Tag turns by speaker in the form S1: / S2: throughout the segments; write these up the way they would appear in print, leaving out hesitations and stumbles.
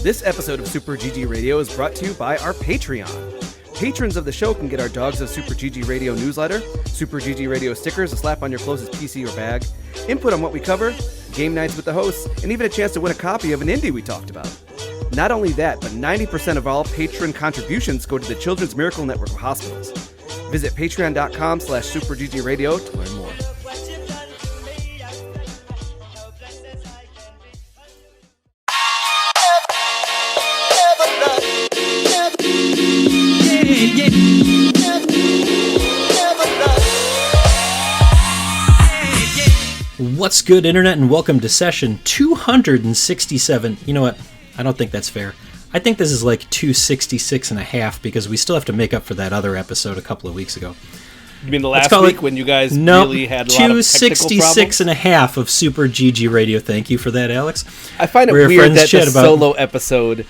S1: This episode of Super GG Radio is brought to you by our Patreon. Patrons of the show can get our Dogs of Super GG Radio newsletter, Super GG Radio stickers to slap on your closest PC or bag, input on what we cover, game nights with the hosts, and even a chance to win a copy of an indie we talked about. Not only that, but 90% of all patron contributions go to the Children's Miracle Network of Hospitals. Visit patreon.com/superggradio to learn more.
S2: What's good, Internet, and welcome to session 267. You know what? I don't think that's fair. I think this is like 266 and a half because we still have to make up for that other episode a couple of weeks ago.
S1: You mean the last week when you guys really had a lot of technical problems?
S2: 266 and a half of Super GG Radio. Thank you for that, Alex.
S1: I find it weird that the solo episode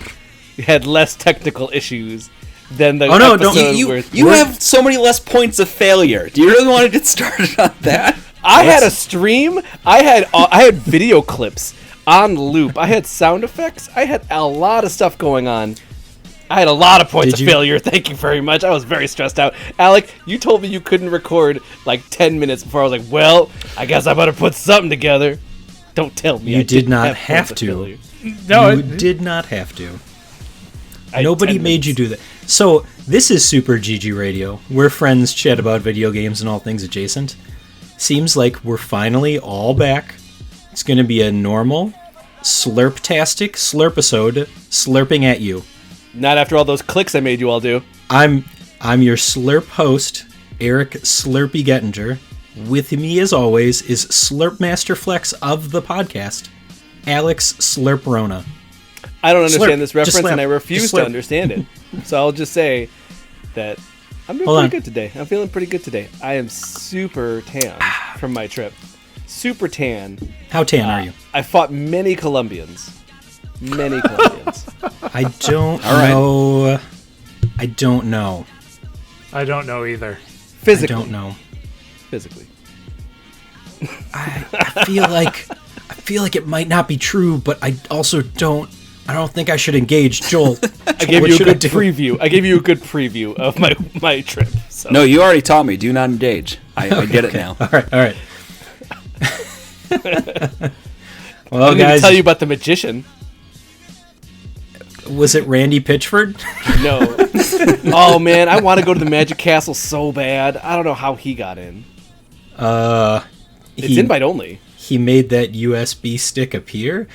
S1: had less technical issues than the episode
S3: you have so many less points of failure. Do you really want to get started on that?
S1: I had a stream. I had video clips on loop. I had sound effects. I had a lot of stuff going on. I had a lot of points of failure. Thank you very much. I was very stressed out. Alec, you told me you couldn't record like 10 minutes before. I was like, well, I guess I better put something together. Don't tell me.
S2: You did not have to. No, you did not have to. Nobody made you do that. So this is Super GG Radio. We're friends, chat about video games and all things adjacent. Seems like we're finally all back. It's going to be a normal, slurptastic slurpisode, slurping at you.
S1: Not after all those clicks I made you all do.
S2: I'm your slurp host, Eric Slurpy Gettinger. With me, as always, is Slurp Master Flex of the podcast, Alex Slurprona.
S1: I don't understand this reference, and I refuse to understand it. So I'll just say that I'm doing pretty good today. I'm feeling pretty good today. I am super tan from my trip. Super tan.
S2: How tan are you?
S1: I fought many Colombians.
S2: I don't know. I don't know.
S4: I don't know either.
S1: Physically.
S2: I don't know.
S1: Physically.
S2: I feel like it might not be true, but I also don't think I should engage. Joel,
S1: I gave you a good preview of my trip. So.
S3: No, you already taught me. Do not engage. I get it now.
S2: All right. Well,
S1: I'm going to tell you about the magician.
S2: Was it Randy Pitchford?
S1: No. Oh man, I want to go to the Magic Castle so bad. I don't know how he got in. It's invite only.
S2: He made that USB stick appear.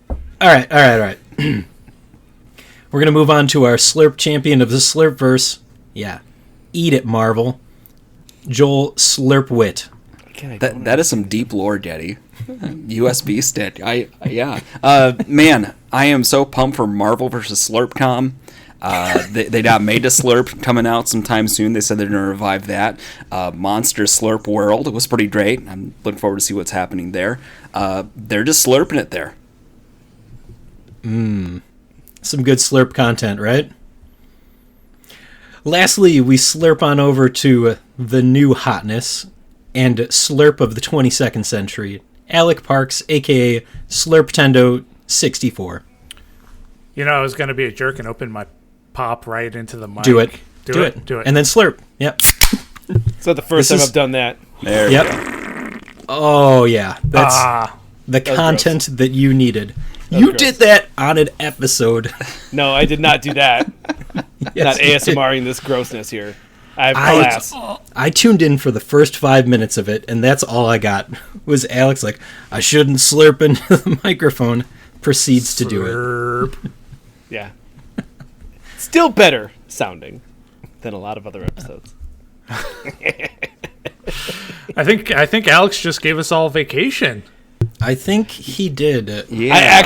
S2: All right. We're going to move on to our Slurp champion of the Slurpverse. Yeah. Eat it, Marvel. Joel Slurpwit.
S3: That is some deep lore, Daddy. USB stick. Man, I am so pumped for Marvel vs. SlurpCom. They got Made to Slurp coming out sometime soon. They said they're going to revive that. Monster Slurp World. It was pretty great. I'm looking forward to see what's happening there. They're just slurping it there.
S2: Some good Slurp content, right? Lastly, we slurp on over to the new hotness and Slurp of the 22nd century, Alec Parks, a.k.a. Slurptendo64.
S4: You know, I was going to be a jerk and open my pop right into the mic.
S2: Do it. And then slurp. Yep.
S1: So the first time I've done that.
S3: There you go.
S2: Oh, yeah. That's the content that you needed. You did that on an episode.
S1: No, I did not do that.
S2: Yes,
S1: not ASMRing this grossness here. I have class.
S2: I tuned in for the first 5 minutes of it, and that's all I got. Was Alex like, I shouldn't slurp into the microphone, proceeds to do it.
S1: Yeah. Still better sounding than a lot of other episodes.
S4: I think Alex just gave us all vacation.
S2: I think he did.
S3: Yeah.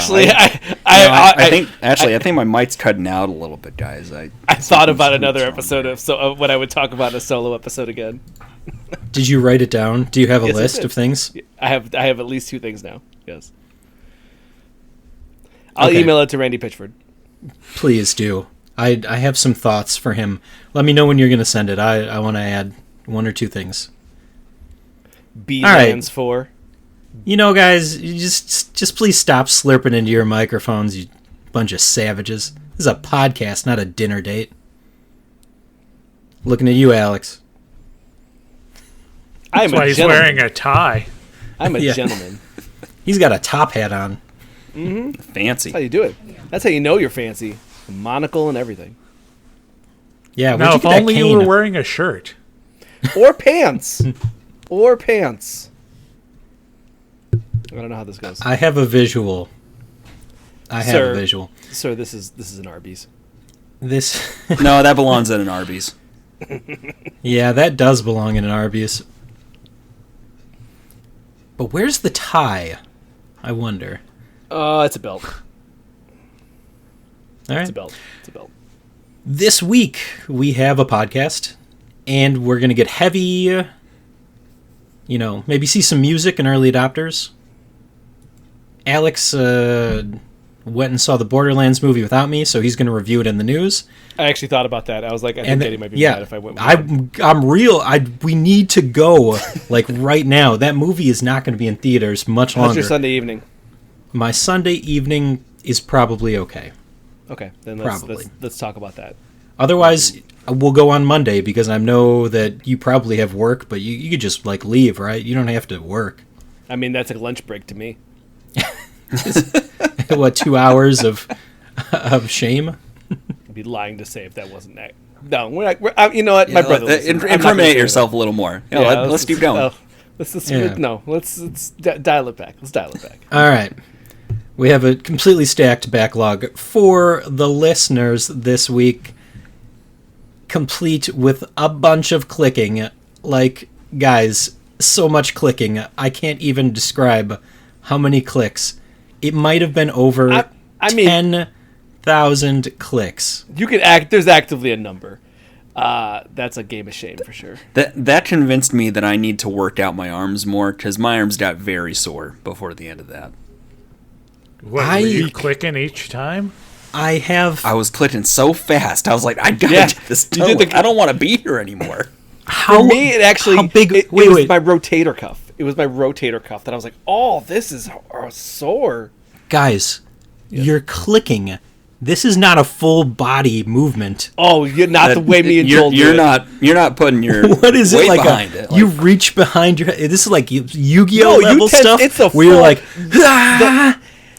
S1: I
S3: think my mic's cutting out a little bit, guys. I
S1: thought about another episode of what I would talk about in a solo episode again.
S2: Did you write it down? Do you have a list of things?
S1: I have at least 2 things now. Yes. I'll email it to Randy Pitchford.
S2: Please do. I have some thoughts for him. Let me know when you're going to send it. I want to add 1 or 2 things.
S1: B lands for.
S2: You know, guys, you just please stop slurping into your microphones, you Bunch of savages. This is a podcast, not a dinner date. Looking at you, Alex.
S4: That's why he's wearing a tie.
S1: I'm a gentleman.
S2: He's got a top hat on.
S3: Mm-hmm. Fancy.
S1: That's how you do it. That's how you know you're fancy. A monocle and everything.
S2: Yeah,
S4: now, if only you were wearing a shirt.
S1: Or pants. Or pants. I don't know how this goes.
S2: I have a visual.
S1: Sir, this is an Arby's.
S3: No, that belongs at an Arby's.
S2: Yeah, that does belong in an Arby's. But where's the tie? I wonder.
S1: It's a belt.
S2: All right.
S1: It's a belt.
S2: This week, we have a podcast, and we're going to get heavy, maybe see some music and early adopters. Alex went and saw the Borderlands movie without me, so he's going to review it in the news.
S1: I actually thought about that. I was like, I think Eddie might be mad if I went with
S2: we need to go, like, right now. That movie is not going to be in theaters much longer.
S1: How's your Sunday evening?
S2: My Sunday evening is probably okay.
S1: Okay, then let's talk about that.
S2: Otherwise, we'll go on Monday, because I know that you probably have work, but you could just, like, leave, right? You don't have to work.
S1: I mean, that's a lunch break to me.
S2: What, 2 hours of shame?
S1: I'd be lying to say if that wasn't that. No, you know what? My brother.
S3: Incriminate yourself a little more. Let's keep going.
S1: Let's dial it back. Let's dial it back.
S2: All right. We have a completely stacked backlog for the listeners this week, complete with a bunch of clicking. Like, guys, so much clicking. I can't even describe how many clicks. It might have been over 10,000 clicks.
S1: There's actively a number. That's a game of shame for sure.
S3: That convinced me that I need to work out my arms more, because my arms got very sore before the end of that.
S4: What, were you clicking each time?
S2: I
S3: was clicking so fast. I was like, I gotta get this done. I don't want to be here anymore.
S1: For me, it actually... How big... It was my rotator cuff. It was my rotator cuff that I was like, oh, this is sore.
S2: Guys, you're clicking. This is not a full body movement.
S1: Oh, you're not the way me and Joel do it.
S3: You're not putting your
S2: what is
S3: weight
S2: it like
S3: behind it.
S2: You reach behind your... This is like Yu-Gi-Oh level stuff.
S1: It's a
S2: where you're like...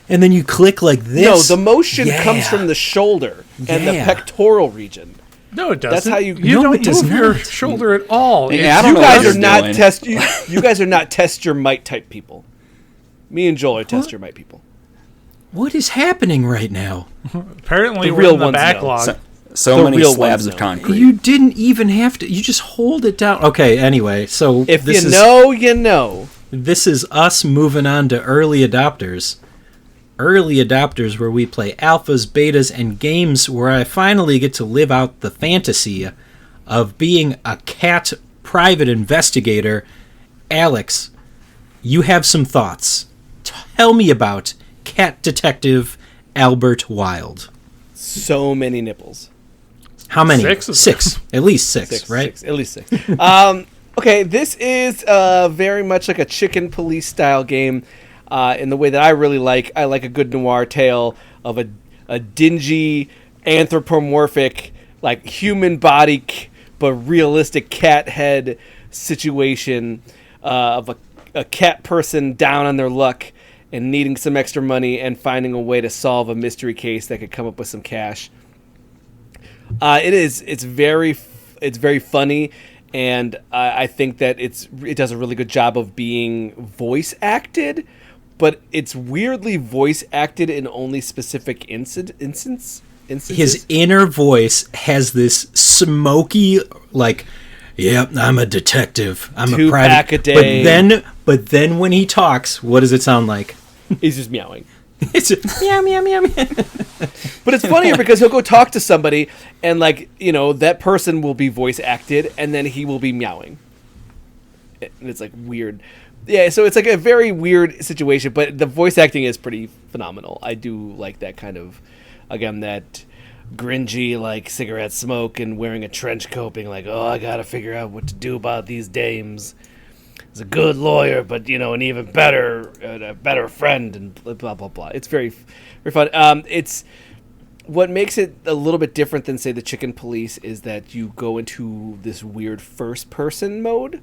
S2: and then you click like this.
S1: No, the motion comes from the shoulder and the pectoral region.
S4: No, it doesn't.
S1: That's how you
S4: don't move your shoulder at all.
S3: Yeah, I don't know what
S1: you guys are not test your might type people. Me and Joel are test your might people.
S2: What is happening right now?
S4: Apparently, we're in the backlog.
S3: So many slabs of concrete.
S2: You didn't even have to. You just hold it down. Okay, anyway, so
S1: if you know, you know.
S2: This is us moving on to early adopters. Early adopters, where we play alphas, betas, and games where I finally get to live out the fantasy of being a cat private investigator. Alex, you have some thoughts. Tell me about Cat Detective Albert Wilde.
S1: So many nipples.
S2: How many?
S4: 6.
S2: At least six, right?
S1: At least 6. Okay, this is very much like a chicken police style game. In the way that I really like. I like a good noir tale of a dingy, anthropomorphic, like human body but realistic cat head situation of a cat person down on their luck and needing some extra money and finding a way to solve a mystery case that could come up with some cash. It's very funny, and I think that it does a really good job of being voice acted. But it's weirdly voice acted in only specific instances.
S2: His inner voice has this smoky, like, yep, I'm a detective. I'm a private.
S1: Pack a day.
S2: But then when he talks, what does it sound like?
S1: He's just meowing.
S2: It's just, meow, meow, meow, meow.
S1: But it's funnier because he'll go talk to somebody and, like, that person will be voice acted and then he will be meowing. And it's, like, weird. Yeah, so it's like a very weird situation, but the voice acting is pretty phenomenal. I do like that kind of, again, that gringy, like, cigarette smoke and wearing a trench coat, being like, oh, I gotta figure out what to do about these dames. He's a good lawyer, but, an even better friend, and blah, blah, blah. It's very, very fun. It's what makes it a little bit different than, say, the Chicken Police is that you go into this weird first-person mode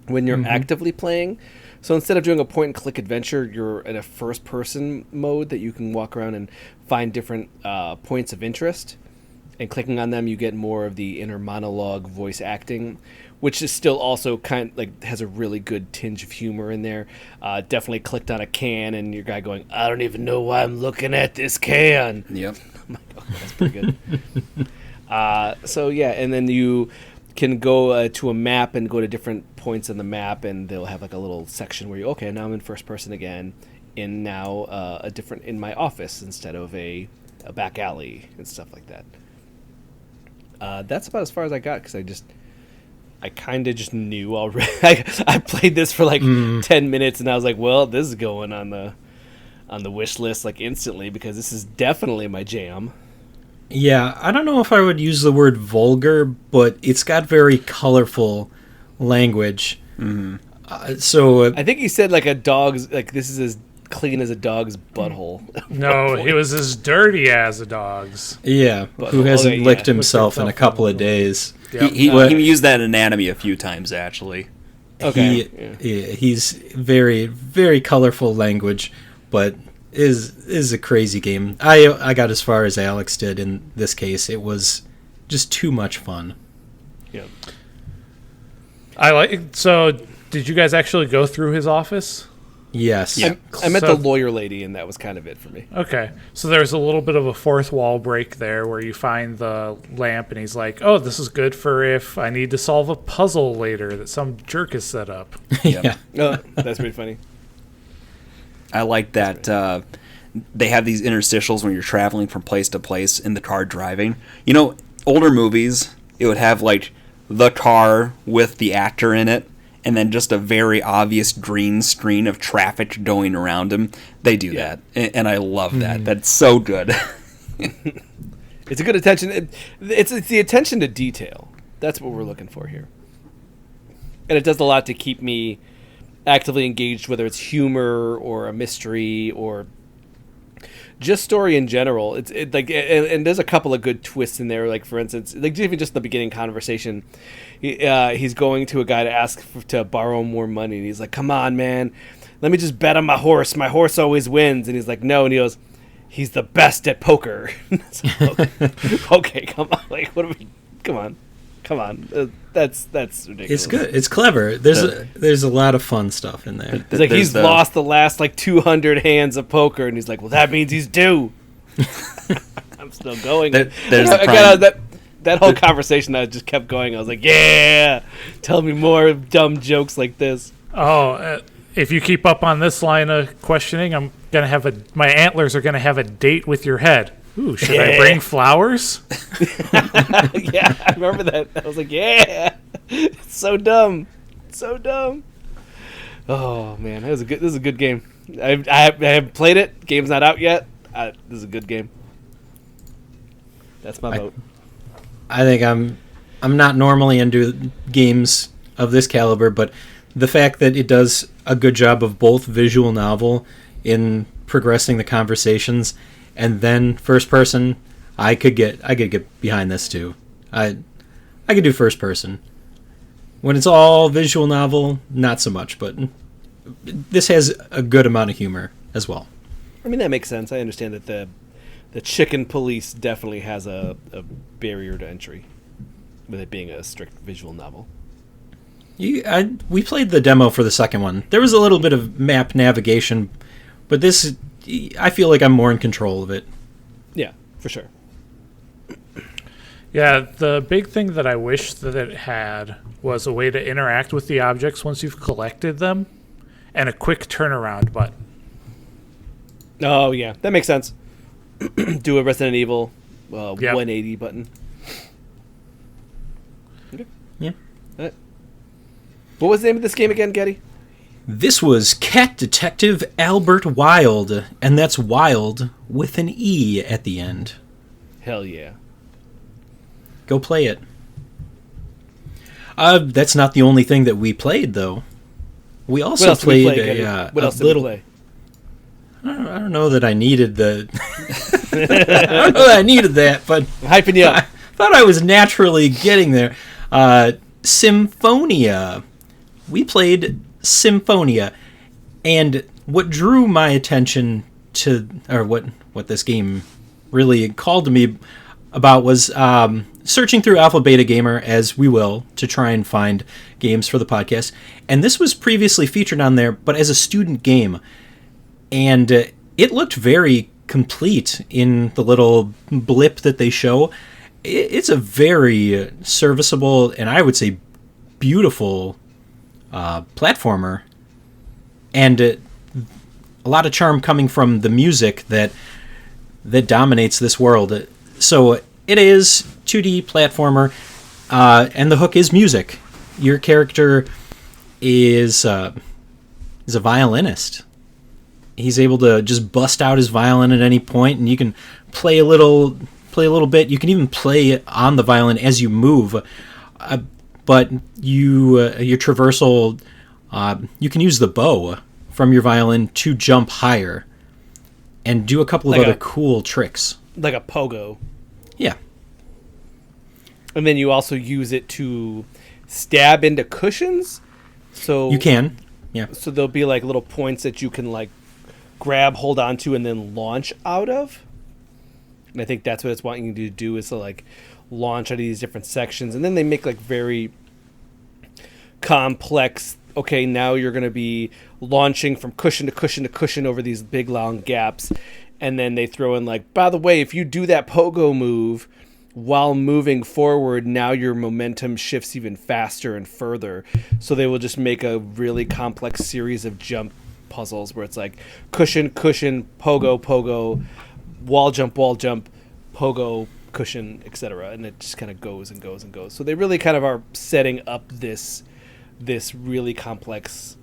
S1: when you're actively playing. So instead of doing a point-and-click adventure, you're in a first-person mode that you can walk around and find different points of interest. And clicking on them, you get more of the inner monologue voice acting, which is still also has a really good tinge of humor in there. Definitely clicked on a can, and your guy going, "I don't even know why I'm looking at this can."
S3: Yep.
S1: I'm like, okay, that's pretty good. So yeah, and then you can go to a map and go to different points on the map, and they'll have like a little section where now I'm in first person again, in now in my office instead of a back alley and stuff like that. That's about as far as I got because I kind of just knew already. I played this for like 10 minutes and I was like, well, this is going on the wish list like instantly because this is definitely my jam.
S2: Yeah, I don't know if I would use the word vulgar, but it's got very colorful language. So
S1: I think he said like a dog's, like this is as clean as a dog's butthole.
S4: No, it was as dirty as a dog's.
S2: Yeah, who hasn't licked himself in a couple of days.
S4: Yep.
S3: He used that anatomy a few times, actually.
S1: Okay.
S2: He's very, very colorful language, but is a crazy game. I got as far as Alex did in this case. It was just too much fun.
S1: Yeah.
S4: So, did you guys actually go through his office?
S2: Yes.
S1: Yeah. I met the lawyer lady, and that was kind of it for me.
S4: Okay. So there's a little bit of a fourth wall break there where you find the lamp, and he's like, oh, this is good for if I need to solve a puzzle later that some jerk has set up.
S2: Yeah.
S1: Oh, that's pretty funny.
S3: I like that they have these interstitials when you're traveling from place to place in the car driving. You know, older movies, it would have like the car with the actor in it, and then just a very obvious green screen of traffic going around him. They do that, and I love that. That's so good.
S1: It's a good attention. It's the attention to detail. That's what we're looking for here. And it does a lot to keep me actively engaged, whether it's humor or a mystery or just story in general. It's like, and there's a couple of good twists in there. Like for instance, like even just the beginning conversation, he's going to a guy to ask to borrow more money, and he's like, "Come on, man, let me just bet on my horse. My horse always wins." And he's like, "No," and he goes, "He's the best at poker." Okay, come on, like what are we? Come on. That's ridiculous.
S2: It's good. It's clever. There's a lot of fun stuff in there.
S1: It's like he's lost the last like 200 hands of poker, and he's like, "Well, that means he's due." I'm still going. That whole conversation I just kept going. I was like, "Yeah, tell me more dumb jokes like this."
S4: Oh, if you keep up on this line of questioning, I'm gonna have my antlers are gonna have a date with your head. Ooh, should I bring flowers?
S1: Yeah, I remember that. I was like, "Yeah, it's so dumb, so dumb." Oh man, this is a good game. I haven't played it. Game's not out yet. This is a good game. That's my vote.
S2: I think I'm not normally into games of this caliber, but the fact that it does a good job of both visual novel in progressing the conversations and then first person, I could get behind this too. I could do first person. When it's all visual novel, not so much, but this has a good amount of humor as well.
S1: I mean, that makes sense. I understand that the Chicken Police definitely has a barrier to entry, with it being a strict visual novel.
S2: We played the demo for the second one. There was a little bit of map navigation, but this, I feel like I'm more in control of it.
S1: Yeah, for sure.
S4: Yeah, the big thing that I wish that it had was a way to interact with the objects once you've collected them, and a quick turnaround button.
S1: Oh, yeah, that makes sense. Do a Resident Evil 180 button. Okay.
S2: Yeah.
S1: All right. What was the name of this game again, Getty?
S2: This was Cat Detective Albert Wilde, and that's Wilde with an E at the end.
S1: Hell yeah.
S2: Go play it. That's not the only thing that we played, though. We also played
S1: what else did we play?
S2: I don't know that I needed the don't know that I needed that, but
S1: I'm hyping you up.
S2: I thought I was naturally getting there. Symphonia. We played Symphonia, and what drew my attention to, or what this game really called to me about was searching through Alpha Beta Gamer, as we will, to try and find games for the podcast. And this was previously featured on there, but as a student game. And it looked very complete in the little blip that they show. It's a very serviceable and I would say beautiful platformer. And a lot of charm coming from the music that dominates this world. So it is 2D platformer, and the hook is music. Your character is a violinist. He's able to just bust out his violin at any point, and you can play a little bit. You can even play on the violin as you move. But your traversal, you can use the bow from your violin to jump higher and do a couple of other cool tricks.
S1: Like a pogo.
S2: Yeah.
S1: And then you also use it to stab into cushions. So
S2: you can. Yeah.
S1: So there'll be like little points that you can like grab, hold on to, and then launch out of. And I think that's what it's wanting you to do, is to like launch out of these different sections. And then they make like very complex, okay, now you're going to be launching from cushion to cushion to cushion over these big long gaps. And then they throw in like, by the way, if you do that pogo move while moving forward, now your momentum shifts even faster and further. So they will just make a really complex series of jump puzzles where it's like cushion, cushion, pogo, pogo, wall jump, pogo, cushion, etc. And it just kind of goes and goes and goes. So they really kind of are setting up this really complex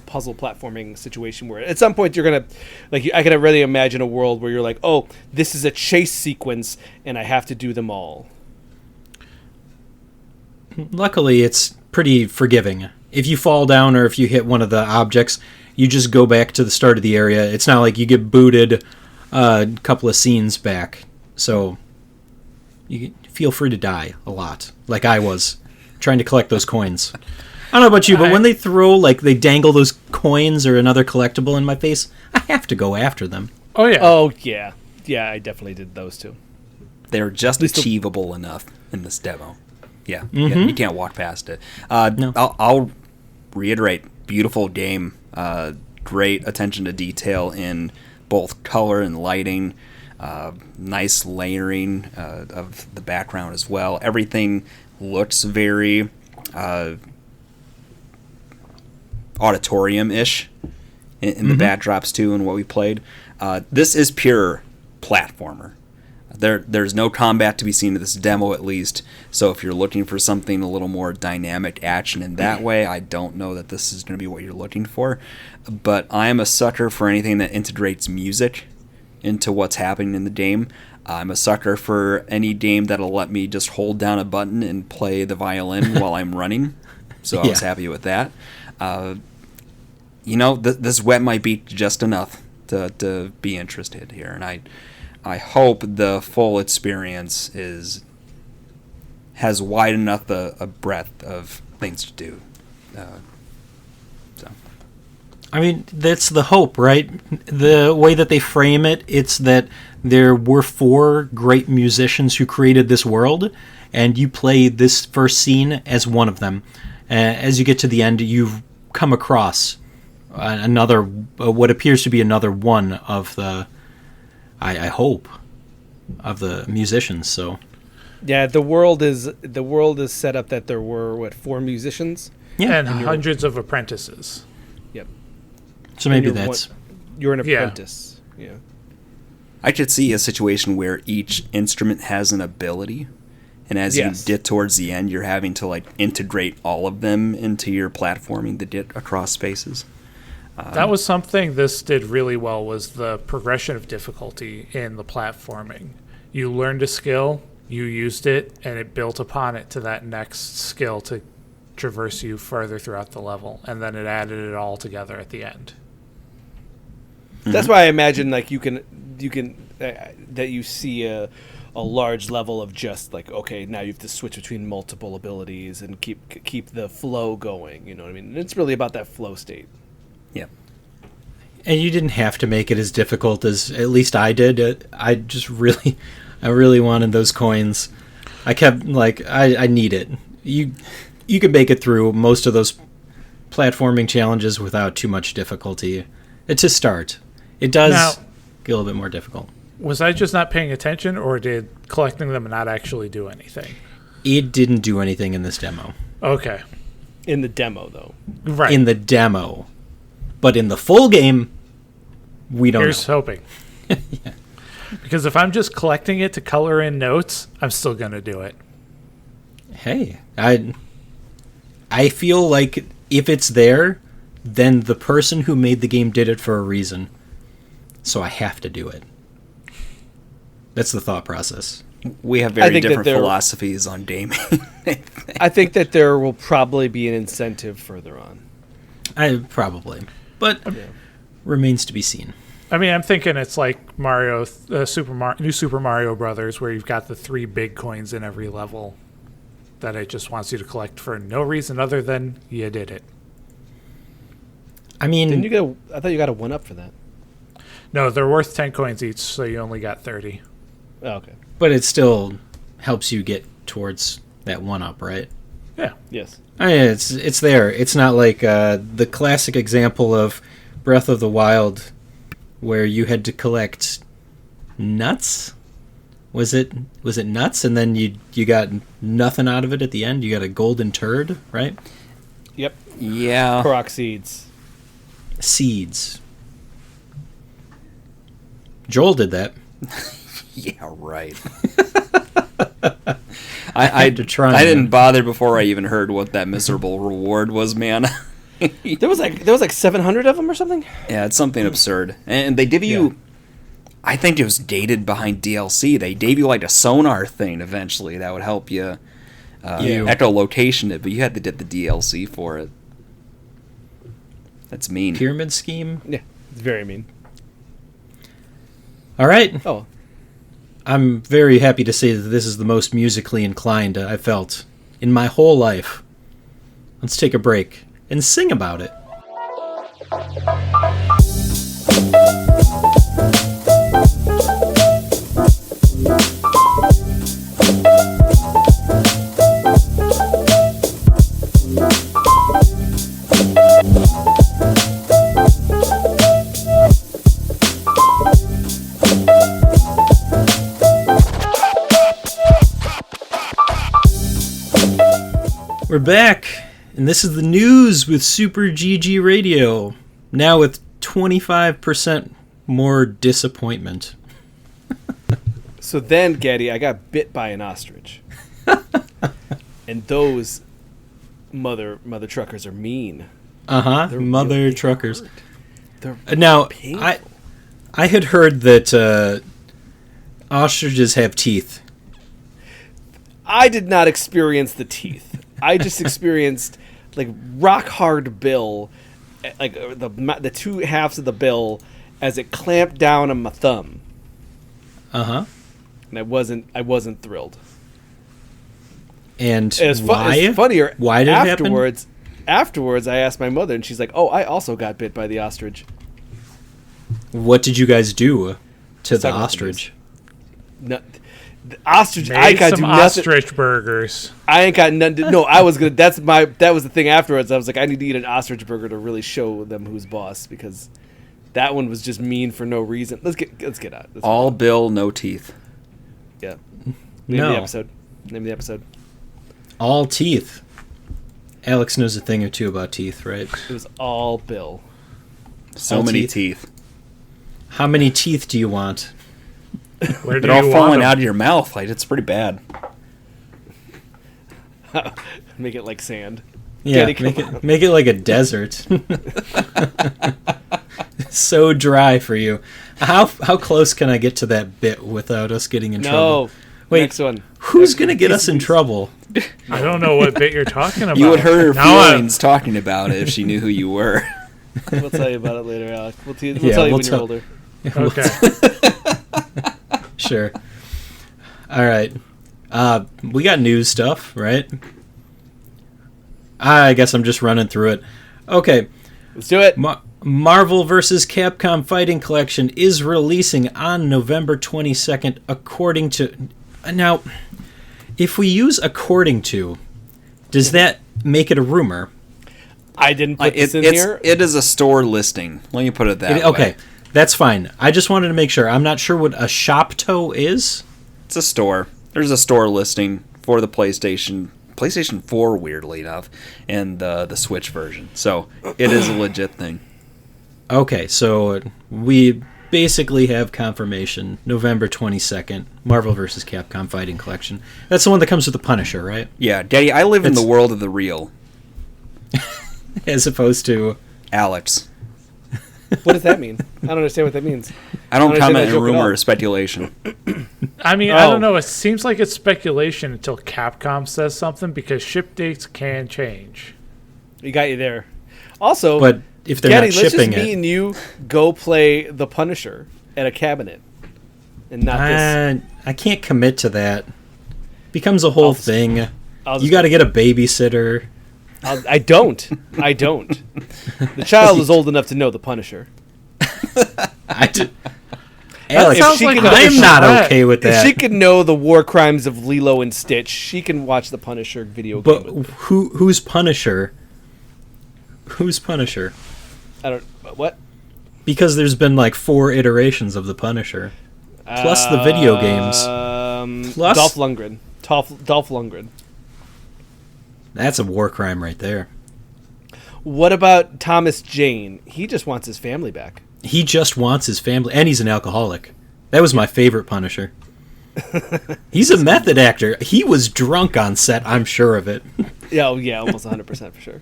S1: puzzle platforming situation where at some point you're gonna, like, I can really imagine a world where you're like, oh, this is a chase sequence and I have to do them all.
S2: Luckily, it's pretty forgiving. If you fall down or if you hit one of the objects, you just go back to the start of the area. It's not like you get booted a couple of scenes back. So you feel free to die a lot, like I was, trying to collect those coins. I don't know about you, but when they they dangle those coins or another collectible in my face, I have to go after them.
S4: Oh, yeah.
S1: Oh, yeah. Yeah, I definitely did those too.
S3: They're just achievable enough in this demo. Yeah,
S2: Mm-hmm.
S3: yeah, you can't walk past it.
S2: No.
S3: I'll reiterate, beautiful game. Great attention to detail in both color and lighting. Nice layering of the background as well. Everything looks very auditorium-ish in the backdrops too, and what we played. This is pure platformer. There's no combat to be seen in this demo, at least. So if you're looking for something a little more dynamic action in that way, I don't know that this is going to be what you're looking for. But I am a sucker for anything that integrates music into what's happening in the game. I'm a sucker for any game that'll let me just hold down a button and play the violin while I'm running. So I was happy with that. This wet might be just enough to be interested here, and I hope the full experience has wide enough a breadth of things to do.
S2: I mean, that's the hope, right? The way that they frame it, it's that there were 4 great musicians who created this world, and you play this first scene as one of them. As you get to the end, you've come across another, what appears to be another one of the, I hope, of the musicians. So,
S1: yeah, the world is set up that there were 4 musicians,
S4: and hundreds of apprentices.
S1: Yep.
S2: So maybe
S1: you're an apprentice. Yeah.
S3: I could see a situation where each instrument has an ability, and as you get towards the end, you're having to integrate all of them into your platforming to get across spaces.
S4: That was something this did really well, was the progression of difficulty in the platforming. You learned a skill, you used it, and it built upon it to that next skill to traverse you further throughout the level, and then it added it all together at the end.
S1: That's why I imagine like you can that you see a large level of just like, okay, now you have to switch between multiple abilities and keep the flow going. You know what I mean? And it's really about that flow state.
S3: Yeah.
S2: And you didn't have to make it as difficult as at least I did. I really wanted those coins. I kept like I need it. You can make it through most of those platforming challenges without too much difficulty. To start, it does get a little bit more difficult.
S4: Was I just not paying attention, or did collecting them not actually do anything?
S2: It didn't do anything in this demo.
S4: Okay.
S1: In the demo, though.
S4: Right.
S2: In the demo. But in the full game, we don't
S4: Here's
S2: know.
S4: hoping. Yeah. Because if I'm just collecting it to color in notes, I'm still going to do it.
S2: Hey, I feel like if it's there, then the person who made the game did it for a reason. So I have to do it. That's the thought process.
S3: We have very different philosophies on gaming.
S1: I think that there will probably be an incentive further on.
S2: Probably. But remains to be seen.
S4: I mean, I'm thinking it's like New Super Mario Brothers, where you've got the 3 big coins in every level that it just wants you to collect for no reason other than you did it.
S2: I mean,
S1: I thought you got a 1-up for that.
S4: No, they're worth 10 coins each, so you only got 30.
S1: Oh, okay.
S2: But it still helps you get towards that 1-up, right?
S4: Yeah.
S1: Yes.
S2: I mean, it's there. It's not like the classic example of Breath of the Wild, where you had to collect nuts. Was it nuts, and then you got nothing out of it at the end? You got a golden turd, right?
S1: Yep.
S3: Yeah.
S1: Korok seeds.
S2: Seeds. Joel did that.
S3: Yeah, right. I
S2: had to try.
S3: I didn't bother before I even heard what that miserable reward was, man.
S1: There was like 700 of them or something.
S3: Yeah, it's something absurd. And they give you, I think it was gated behind DLC. They gave you like a sonar thing eventually that would help you echolocation it, but you had to get the DLC for it. That's mean.
S2: Pyramid scheme?
S1: Yeah, it's very mean.
S2: All right.
S1: Oh.
S2: I'm very happy to say that this is the most musically inclined I've felt in my whole life. Let's take a break and sing about it. We're back, and this is the news with Super GG Radio, now with 25% more disappointment.
S1: So then, Gaddy, I got bit by an ostrich. And those mother truckers are mean.
S2: They're mother really truckers.
S1: They're
S2: now,
S1: painful.
S2: I had heard that ostriches have teeth.
S1: I did not experience the teeth. I just experienced like rock hard bill, like the 2 halves of the bill as it clamped down on my thumb.
S2: And
S1: I wasn't thrilled.
S2: And
S1: it
S2: why?
S1: It's funnier.
S2: Why did
S1: afterwards? It happen? Afterwards, I asked my mother, and she's like, "Oh, I also got bit by the ostrich."
S2: What did you guys do to the ostrich?
S1: No, the ostrich.
S4: Made
S1: I got
S4: some ostrich burgers.
S1: I ain't got none. No, I was gonna. That was the thing. Afterwards, I was like, I need to eat an ostrich burger to really show them who's boss, because that one was just mean for no reason. Let's get out.
S3: All bill, no teeth.
S1: Yeah. Name of the episode.
S2: All teeth. Alex knows a thing or two about teeth, right?
S1: It was all bill.
S3: So
S2: all
S3: many teeth.
S2: How many teeth do you want?
S4: Where do
S3: They're
S4: you
S3: all falling
S4: want
S3: out of your mouth. Like, it's pretty bad.
S1: Make it like sand.
S2: Yeah, make it like a desert. So dry for you. How close can I get to that bit without us getting in trouble?
S1: No.
S2: Wait,
S1: Next one.
S2: Who's going to get us in trouble?
S4: I don't know what bit you're talking about.
S3: You would hurt her
S4: Now
S3: feelings talking about it if she knew who you were.
S1: We'll tell you about it later, Alec. We'll tell you when you're older.
S4: Okay.
S2: Sure. All right. We got news stuff, right? I guess I'm just running through it. Okay.
S1: Let's do it.
S2: Marvel vs. Capcom Fighting Collection is releasing on November 22nd, according to... Now, if we use according to, does that make it a rumor?
S1: I didn't put this in here.
S3: It is a store listing. Let me put it that way.
S2: Okay, that's fine. I just wanted to make sure. I'm not sure what a Shopto is.
S3: It's a store. There's a store listing for the PlayStation 4, weirdly enough, and the Switch version. So it is a legit thing.
S2: Okay, so we basically have confirmation. November 22nd, Marvel vs. Capcom Fighting Collection. That's the one that comes with the Punisher, right?
S3: Yeah, Daddy, I live in the world of the real.
S2: As opposed to...
S3: Alex.
S1: What does that mean? I don't understand what that means.
S3: I don't comment on rumor or speculation.
S4: I mean, I don't know. It seems like it's speculation until Capcom says something, because ship dates can change.
S1: You got you there. Also,
S2: but if they're
S1: Daddy,
S2: not
S1: let's
S2: shipping
S1: just me and you go play the Punisher at a cabinet, and not this.
S2: I can't commit to that. Becomes a whole thing. You got to get a babysitter.
S1: I don't. The child is old enough to know the Punisher.
S2: Alex, I'm not okay with that.
S1: If she can know the war crimes of Lilo and Stitch, she can watch the Punisher video game.
S2: But who's Punisher? Who's Punisher?
S1: I don't... What?
S2: Because there's been like 4 iterations of the Punisher. Plus the video games. Plus
S1: Dolph Lundgren. Dolph Lundgren.
S2: That's a war crime right there.
S1: What about Thomas Jane? He just wants his family back.
S2: He just wants his family, and he's an alcoholic. That was my favorite Punisher. He's a method actor. He was drunk on set, I'm sure of it.
S1: Yeah, almost 100% for sure.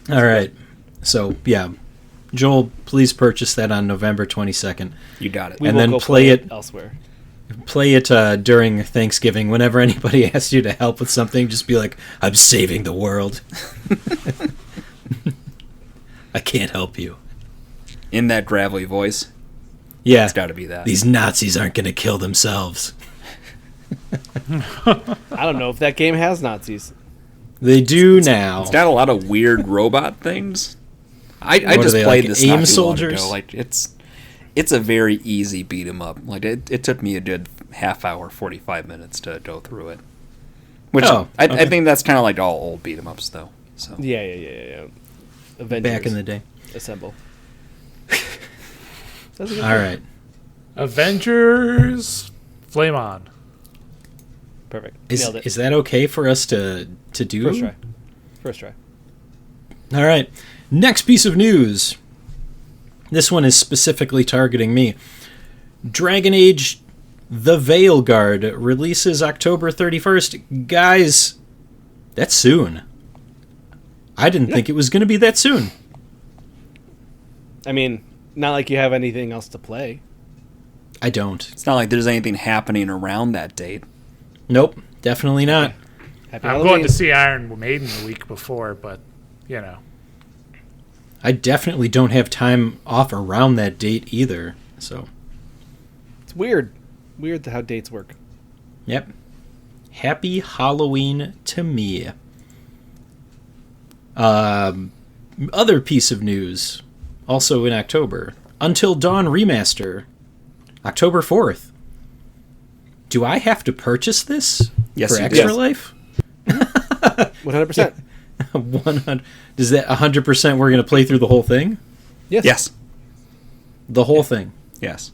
S2: All right. So, yeah. Joel, please purchase that on November 22nd.
S3: You got it.
S1: We
S2: and
S1: will
S2: then
S1: go
S2: play it
S1: elsewhere.
S2: Play it during Thanksgiving. Whenever anybody asks you to help with something, just be like, I'm saving the world. I can't help you.
S3: In that gravelly voice.
S2: Yeah.
S3: It's got to be that.
S2: These Nazis aren't going to kill themselves.
S1: I don't know if that game has Nazis.
S2: They do now.
S3: It's got a lot of weird robot things. I just played this
S2: AIM
S3: not too long
S2: soldiers?
S3: ago. Like it's a very easy beat 'em up. Like it took me a good half hour, 45 minutes to go through it. Which I think that's kind of like all old beat 'em ups though. So
S1: Yeah. Avengers.
S2: Back in the day.
S1: Assemble.
S2: All right.
S4: Avengers, flame on.
S1: Perfect.
S2: Is
S1: Nailed it.
S2: is that okay for us to do?
S1: First try.
S2: All right. Next piece of news. This one is specifically targeting me. Dragon Age The Veilguard releases October 31st. Guys, that's soon. I didn't think it was going to be that soon.
S1: I mean, not like you have anything else to play.
S2: I don't.
S3: it's not like there's anything happening around that date.
S2: Nope, definitely not.
S1: Happy
S4: I'm
S1: Halloween.
S4: going to see Iron Maiden the week before, but, you know.
S2: I definitely don't have time off around that date either. So,
S1: It's weird. Weird how dates work.
S2: yep. Happy Halloween to me. Other piece of news, also in October. Until Dawn Remaster, October 4th. Do I have to purchase this
S3: Yes,
S2: for
S3: you
S2: Extra
S3: do.
S2: Life?
S1: 100%.
S2: 100. Does that 100% we're going to play through the whole thing?
S3: Yes.
S2: The whole thing?
S3: Yes.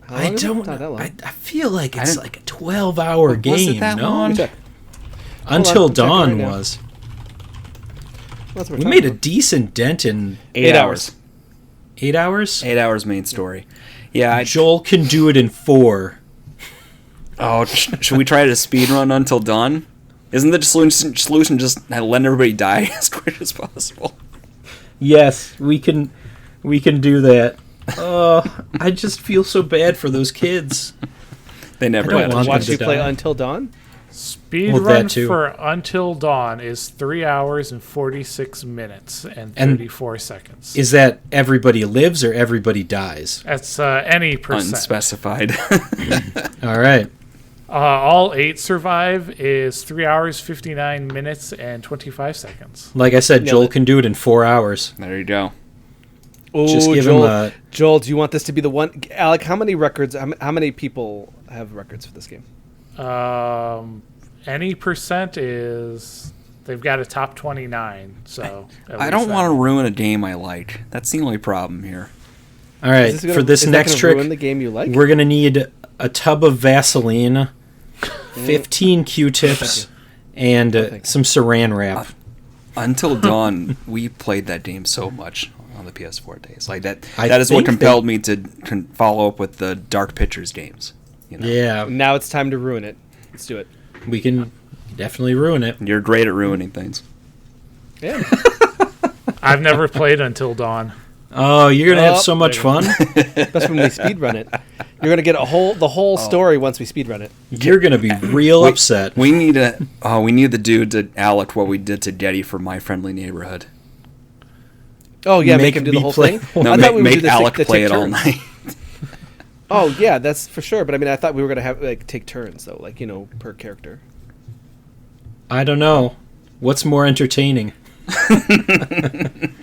S1: How long
S2: I
S1: is it?
S2: don't.
S1: Not that long.
S2: I feel like it's
S3: didn't-
S2: like a 12-hour game.
S3: Was it that
S2: no?
S3: long?
S1: Check.
S2: Until
S1: I'm checking
S2: Dawn
S1: right now.
S2: was.
S1: That's what
S2: We
S1: we're
S2: made a
S1: talking
S2: decent dent in
S3: 8 hours.
S2: 8 hours.
S3: 8 hours main story. Yeah.
S2: Joel can do it in 4.
S3: Should we try to speed run Until Dawn? Isn't the solution just letting everybody die as quick as possible?
S2: Yes, we can do that. I just feel so bad for those kids.
S3: They never
S2: I don't
S3: had a
S2: want
S1: about.
S2: them
S1: Watch
S2: to
S1: you play
S2: die.
S1: Until Dawn?
S4: Speed
S2: Well,
S4: run
S2: that too.
S4: for Until Dawn is 3 hours and 46 minutes and 34 seconds.
S2: Is that everybody lives or everybody dies?
S4: That's any percent.
S3: Unspecified.
S2: All right.
S4: All 8 survive is 3 hours, 59 minutes, and 25 seconds.
S2: Like I said, Joel can do it in 4 hours.
S3: There you go.
S1: Oh,
S2: Just give
S1: Joel,
S2: him a...
S1: Joel, do you want this to be the one? Alec, how many records? How many people have records for this game?
S4: Any percent is they've got a top 29. So
S3: I don't want to ruin a game I like. That's the only problem here.
S2: All right, for this next trick,
S1: ruin the game you like?
S2: we're going to need a tub of Vaseline, 15 Q-tips, and some saran wrap.
S3: Until Dawn, we played that game so much on the PS4 days. Like that
S2: I
S3: is what
S2: think
S3: compelled me to follow up with the Dark Pictures games. You know?
S2: Yeah,
S1: Now it's time to ruin it. Let's do it.
S2: we can definitely ruin it.
S3: You're great at ruining things.
S1: Yeah.
S4: I've never played Until Dawn.
S2: Oh, you're going to have so much fun.
S1: That's when we speedrun it. You're gonna get the whole story once we speedrun it.
S2: You're going to be real upset.
S3: We need the dude to Alec what we did to Deddy for My Friendly Neighborhood.
S1: Oh yeah, make
S2: Make
S1: him do
S2: me
S1: the whole
S2: play-
S1: thing.
S3: No,
S1: I thought we would do
S3: make
S1: the
S3: Alec
S1: take
S3: play it all
S1: turns.
S3: night.
S1: Oh yeah, that's for sure. But I mean, I thought we were gonna have take turns though, per character.
S2: I don't know. What's more entertaining?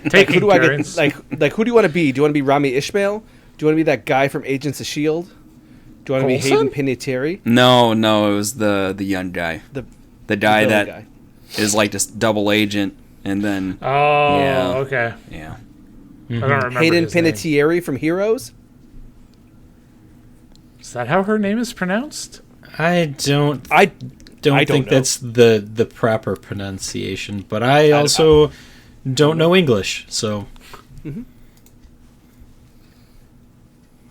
S4: Taking
S1: Who do I get?
S4: turns.
S1: Who do you want to be? Do you want to be Rami Ishmael? Do you want to be that guy from Agents of Shield? Do you want to be
S4: Coulson?
S1: Hayden Panettiere?
S3: No, it was the young guy. The guy
S1: villain
S3: that
S1: guy.
S3: is like this double agent, and then
S4: Oh,
S3: Yeah.
S4: okay.
S3: yeah.
S4: I don't remember
S1: Hayden
S4: his name.
S1: Panettiere from Heroes.
S4: Is that how her name is pronounced?
S2: I don't
S1: I
S2: think
S1: know.
S2: that's the proper pronunciation, but I also don't know English, so.
S1: Mhm.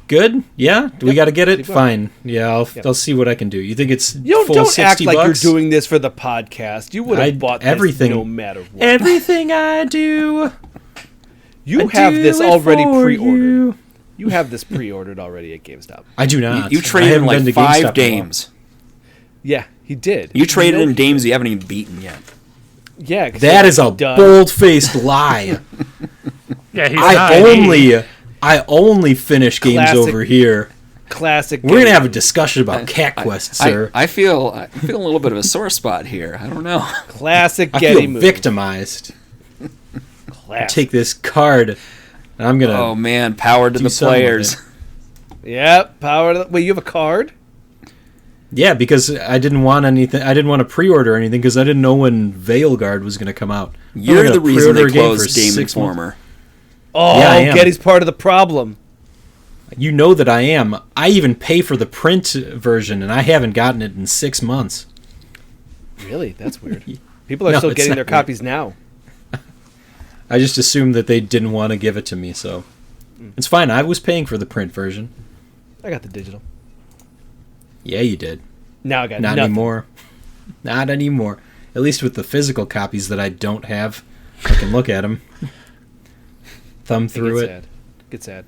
S2: Good? Yeah? Do we got to get it?
S1: Keep going.
S2: Fine. Yeah, I'll see what I can do. You think it's
S1: You
S2: full
S1: don't
S2: 60
S1: act like
S2: bucks?
S1: you're doing this for the podcast. You would
S2: I-
S1: have bought
S2: everything.
S1: this no matter what.
S2: Everything I do.
S1: You
S2: I
S1: have
S2: do
S1: this
S2: it
S1: already
S2: for
S1: pre-ordered.
S2: you.
S1: You have this pre-ordered already at GameStop.
S2: I do not.
S3: You
S2: I
S3: traded in
S2: haven't been
S3: like
S2: to GameStop
S3: 5
S2: in a while.
S3: games.
S1: Yeah, he did.
S3: You traded
S1: know-
S3: in games you haven't even beaten yet.
S1: Yeah, 'cause
S2: That
S1: you're
S2: is a
S1: done.
S2: bold-faced lie.
S4: Yeah, he's not.
S2: I only finish games
S1: Classic.
S2: over here.
S1: classic.
S2: We're gonna have a discussion about Cat Quest, sir.
S3: I feel a little bit of a sore spot here. I don't know.
S1: classic
S2: I
S1: Getty
S2: feel
S1: move.
S2: victimized.
S1: Classic.
S2: Take this card, and I'm gonna.
S3: Oh man, power to
S2: do
S3: the
S2: something with
S3: players.
S2: it.
S1: Yep. Power. To the, wait, you have a card?
S2: Yeah, because I didn't want anything. I didn't want to pre-order anything because I didn't know when Veilguard was gonna come out.
S3: You're
S2: I'm gonna
S3: the reason
S2: pre-order
S3: they
S2: a game for
S3: closed Game
S2: 6 months.
S3: Informer.
S1: Oh,
S2: Yeah, I am.
S1: Getty's part of the problem.
S2: You know that I am. I even pay for the print version, and I haven't gotten it in 6 months.
S1: Really? That's weird. People are
S2: No,
S1: still
S2: it's
S1: getting
S2: not
S1: their
S2: weird.
S1: copies now.
S2: I just assumed that they didn't want to give it to me, so it's fine. I was paying for the print version.
S1: I got the digital.
S2: Yeah, you did.
S1: Now I got
S2: Not
S1: nothing.
S2: anymore. Not anymore. At least with the physical copies that I don't have, I can look at them, thumb through it.
S1: Sad. Get sad.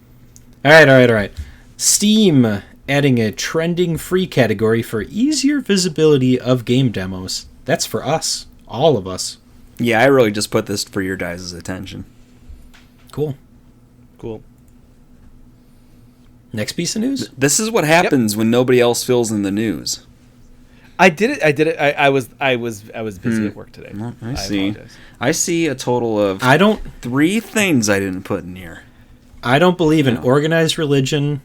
S2: All right. Steam adding a trending free category for easier visibility of game demos. That's for us, all of us.
S3: Yeah, I really just put this for your guys' attention.
S2: Cool.
S1: Cool.
S2: Next piece of news.
S3: This is what happens when nobody else fills in the news.
S1: I did it. I was busy at work today.
S3: Well, I see.
S1: apologize.
S3: I see a total of
S2: I don't
S3: 3 things I didn't put in here.
S2: believe in organized religion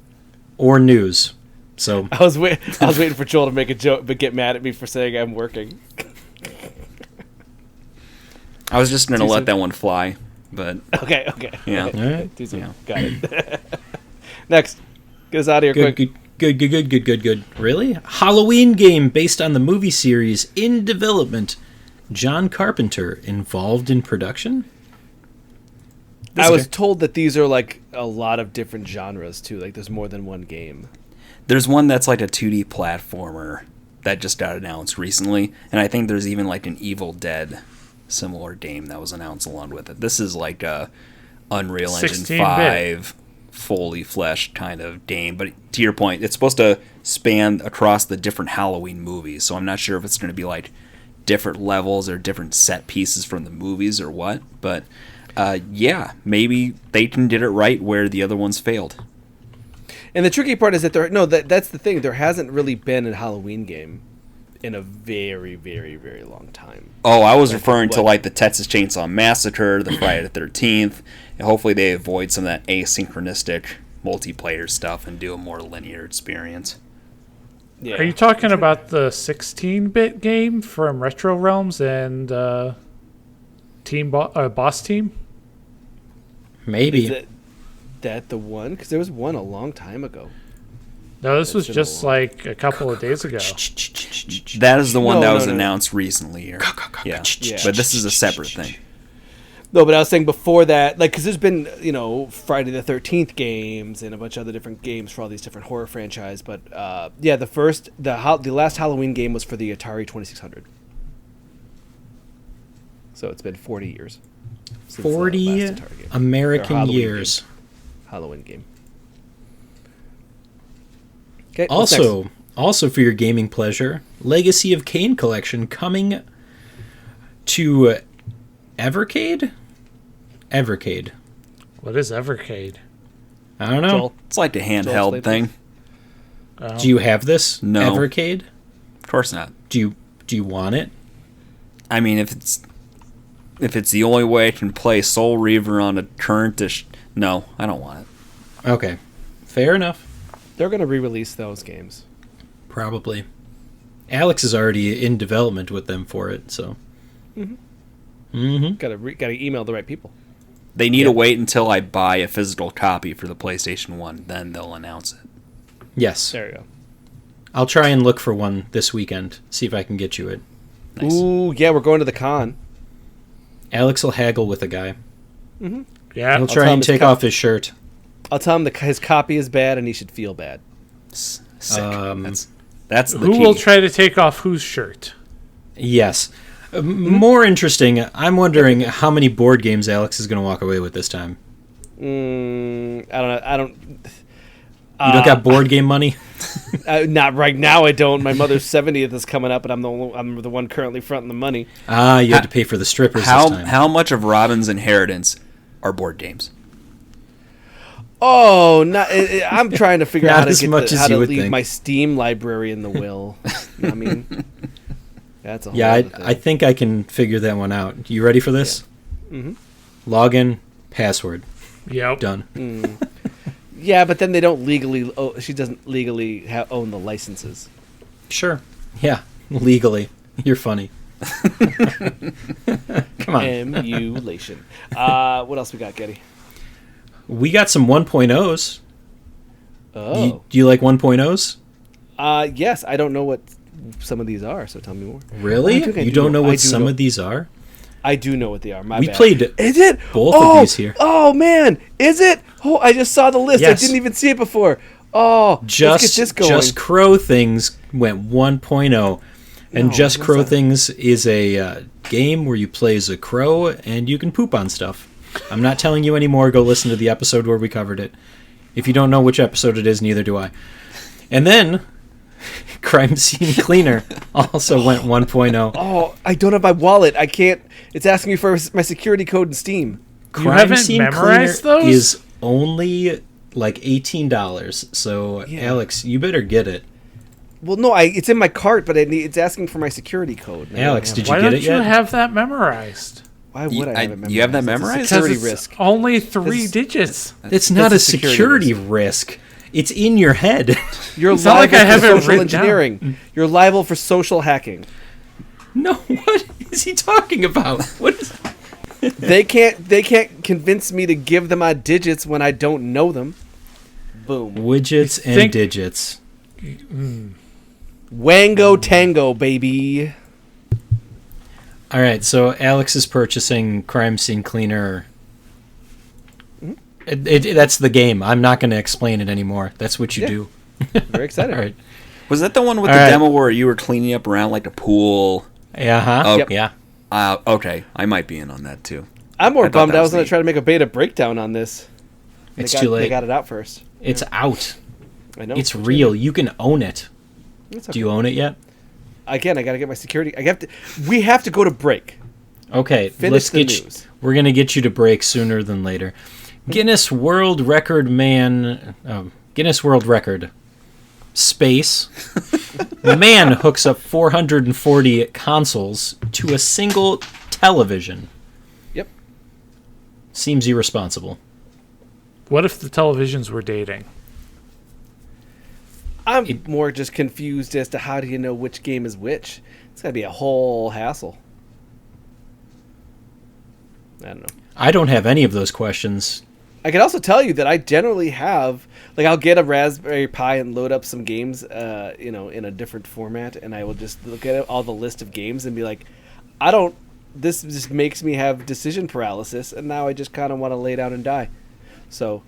S2: or news. So
S1: I was waiting for Joel to make a joke, but get mad at me for saying I'm working.
S3: I was just going to
S1: Too
S3: let
S1: soon.
S3: that one fly, but
S1: Okay.
S3: Yeah.
S1: Okay.
S2: All right.
S1: Too soon.
S3: Yeah.
S1: Got it. Next, get us out of here quick.
S2: Good. Really? Halloween game based on the movie series in development. John Carpenter involved in production?
S1: I was told that these are like a lot of different genres too. Like there's more than one game.
S3: there's one that's like a 2D platformer that just got announced recently, and I think there's even like an Evil Dead similar game that was announced along with it. This is like a Unreal Engine
S4: 16-bit.
S3: 5 fully fleshed kind of game. But to your point, it's supposed to span across the different Halloween movies, so I'm not sure if it's going to be like different levels or different set pieces from the movies or what. But yeah, maybe they did it right where the other ones failed.
S1: And the tricky part is that that's the thing. There hasn't really been a Halloween game in a very, very, very long time.
S3: Oh, I was referring to like the Texas Chainsaw Massacre, the Friday the 13th, and hopefully they avoid some of that asynchronistic multiplayer stuff and do a more linear experience.
S4: Yeah. Are you talking about the 16-bit game from Retro Realms and Boss Team?
S2: Maybe.
S1: Is that the one? Because there was one a long time ago.
S4: No, this was just like a couple of days ago.
S3: That is the one that was announced recently here. Yeah, but this is a separate thing.
S1: No, but I was saying before that, like, because there's been, Friday the 13th games and a bunch of other different games for all these different horror franchise. But yeah, the last Halloween game was for the Atari 2600. So it's been 40 years.
S2: 40 American years.
S1: Halloween game.
S2: Okay, also for your gaming pleasure, Legacy of Kain collection coming to Evercade? Evercade.
S4: What is Evercade?
S2: I don't know.
S3: It's like a handheld thing.
S2: Do you have this?
S3: No.
S2: Evercade?
S3: Of course not.
S2: Do you want it?
S3: I mean, if it's the only way I can play Soul Reaver on a current dish, no, I don't want it.
S2: Okay, fair enough.
S1: They're going to re-release those games.
S2: Probably. Alex is already in development with them for it, so.
S1: Got to email the right people.
S3: They need to wait until I buy a physical copy for the PlayStation 1, then they'll announce it.
S2: Yes.
S1: There you go.
S2: I'll try and look for one this weekend, see if I can get you it.
S3: Nice.
S1: Ooh, yeah, we're going to the con.
S2: Alex will haggle with a guy.
S4: Yeah.
S2: He'll try and take off his shirt.
S1: I'll tell him his copy is bad and he should feel bad.
S3: Sick. That's the
S4: Who
S3: key.
S4: will try to take off whose shirt?
S2: Yes. More interesting, I'm wondering how many board games Alex is going to walk away with this time.
S1: I don't know. I don't.
S2: You don't got board game money?
S1: Not right now. I don't. My mother's 70th is coming up, and I'm the one currently fronting the money.
S2: You had to pay for the strippers this time.
S3: How much of Robin's inherentance are board games?
S1: Oh, I'm trying to figure out how to leave
S2: think.
S1: my Steam library in the will. I mean, that's a whole
S2: yeah.
S1: other thing.
S2: I think I can figure that one out. You ready for this?
S1: Yeah.
S2: Login, password.
S4: Yep.
S2: Done.
S1: Yeah, but then they don't legally. She doesn't legally own the licenses.
S2: Sure. Yeah. Legally, you're funny. Come on.
S1: Emulation. What else we got, Getty?
S2: We got some 1.0s.
S1: Oh.
S2: Do you like 1.0s?
S1: Yes. I don't know what some of these are, so tell me more.
S2: Really? You don't know what some of these are?
S1: I do know what they are. My
S2: we
S1: bad.
S2: Played
S1: is it?
S2: both of these here.
S1: Oh, man. Is it? Oh, I just saw the list.
S2: Yes.
S1: I didn't even see it before. Oh, let's get this going.
S2: Just Crow Things went 1.0. And Just Crow Things is a game where you play as a crow and you can poop on stuff. I'm not telling you anymore. Go listen to the episode where we covered it. If you don't know which episode it is, neither do I. And then Crime Scene Cleaner also went 1.0.
S1: Oh, I don't have my wallet. I can't. It's asking me for my security code in Steam.
S2: Crime Scene Cleaner is only like $18. So, Alex, you better get it.
S1: Well, no, it's in my cart, but it's asking for my security code.
S2: Alex, did you
S4: Why
S2: get it yet?
S4: Why don't you have that memorized?
S1: Why would I have it memorized?
S3: You have that memorized?
S1: Security
S4: It's
S1: risk.
S4: only 3 digits.
S2: It's not a security risk. It's in your head.
S1: You're
S4: It's
S1: liable
S4: not like I have
S1: for
S4: it
S1: social
S4: written
S1: engineering.
S4: down.
S1: You're liable for social hacking.
S2: No, what is he talking about? What is...
S1: They can't convince me to give them my digits when I don't know them. Boom.
S2: Widgets and digits.
S1: Wango Tango, baby.
S2: All right, so Alex is purchasing Crime Scene Cleaner. That's the game. I'm not going to explain it anymore. That's what you do.
S1: Very excited.
S2: All right.
S3: Was that the one with the demo where you were cleaning up around like a pool?
S2: Yeah.
S3: Oh,
S1: Yep.
S2: Yeah.
S3: Okay, I might be in on that too.
S1: I'm more bummed. I was going
S3: neat.
S1: to try to make a beta breakdown on this.
S2: It's too late.
S1: They got it out first.
S2: It's out.
S1: I know.
S2: It's real. You can own it.
S1: Okay.
S2: Do you own it yet?
S1: Again, I got to get my security. We have to go to break.
S2: Okay,
S1: Finish the news.
S2: We're going to get you to break sooner than later. Guinness World Record space. The man hooks up 440 consoles to a single television.
S1: Yep.
S2: Seems irresponsible.
S4: What if the televisions were dating?
S1: I'm more just confused as to how do you know which game is which. It's got to be a whole hassle. I don't know.
S2: I don't have any of those questions.
S1: I can also tell you that I generally have, like, I'll get a Raspberry Pi and load up some games, in a different format, and I will just look at all the list of games and be like, this just makes me have decision paralysis, and now I just kind of want to lay down and die. So,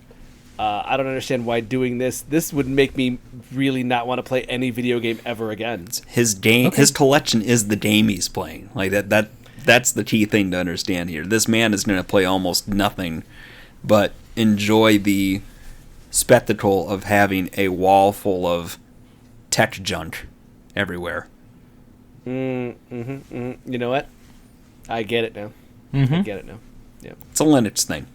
S1: I don't understand why doing this would make me really not want to play any video game ever again.
S3: His collection is the game he's playing. Like that's the key thing to understand here. This man is going to play almost nothing, but enjoy the spectacle of having a wall full of tech junk everywhere.
S1: You know what? I get it now.
S2: Mm-hmm.
S1: I get it now. Yeah.
S3: It's a Linux thing.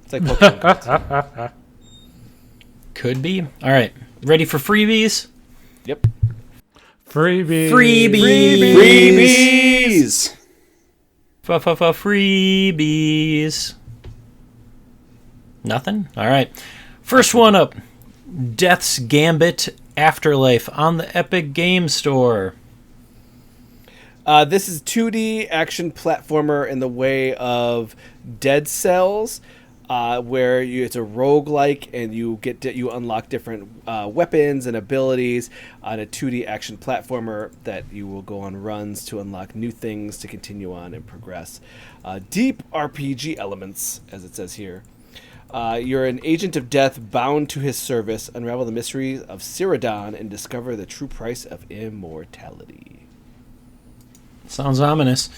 S1: It's like Pokemon cards.
S2: Could be. All right. Ready for freebies?
S1: Yep.
S4: Freebies.
S3: Freebies.
S2: Freebies. Nothing? All right. First one up. Death's Gambit Afterlife on the Epic Game Store.
S1: This is 2D action platformer in the way of Dead Cells, where it's a roguelike and you unlock different weapons and abilities on a 2D action platformer that you will go on runs to unlock new things to continue on and progress. Deep RPG elements, as it says here. You're an agent of death bound to his service. Unravel the mysteries of Cyrodiil and discover the true price of immortality.
S2: Sounds ominous.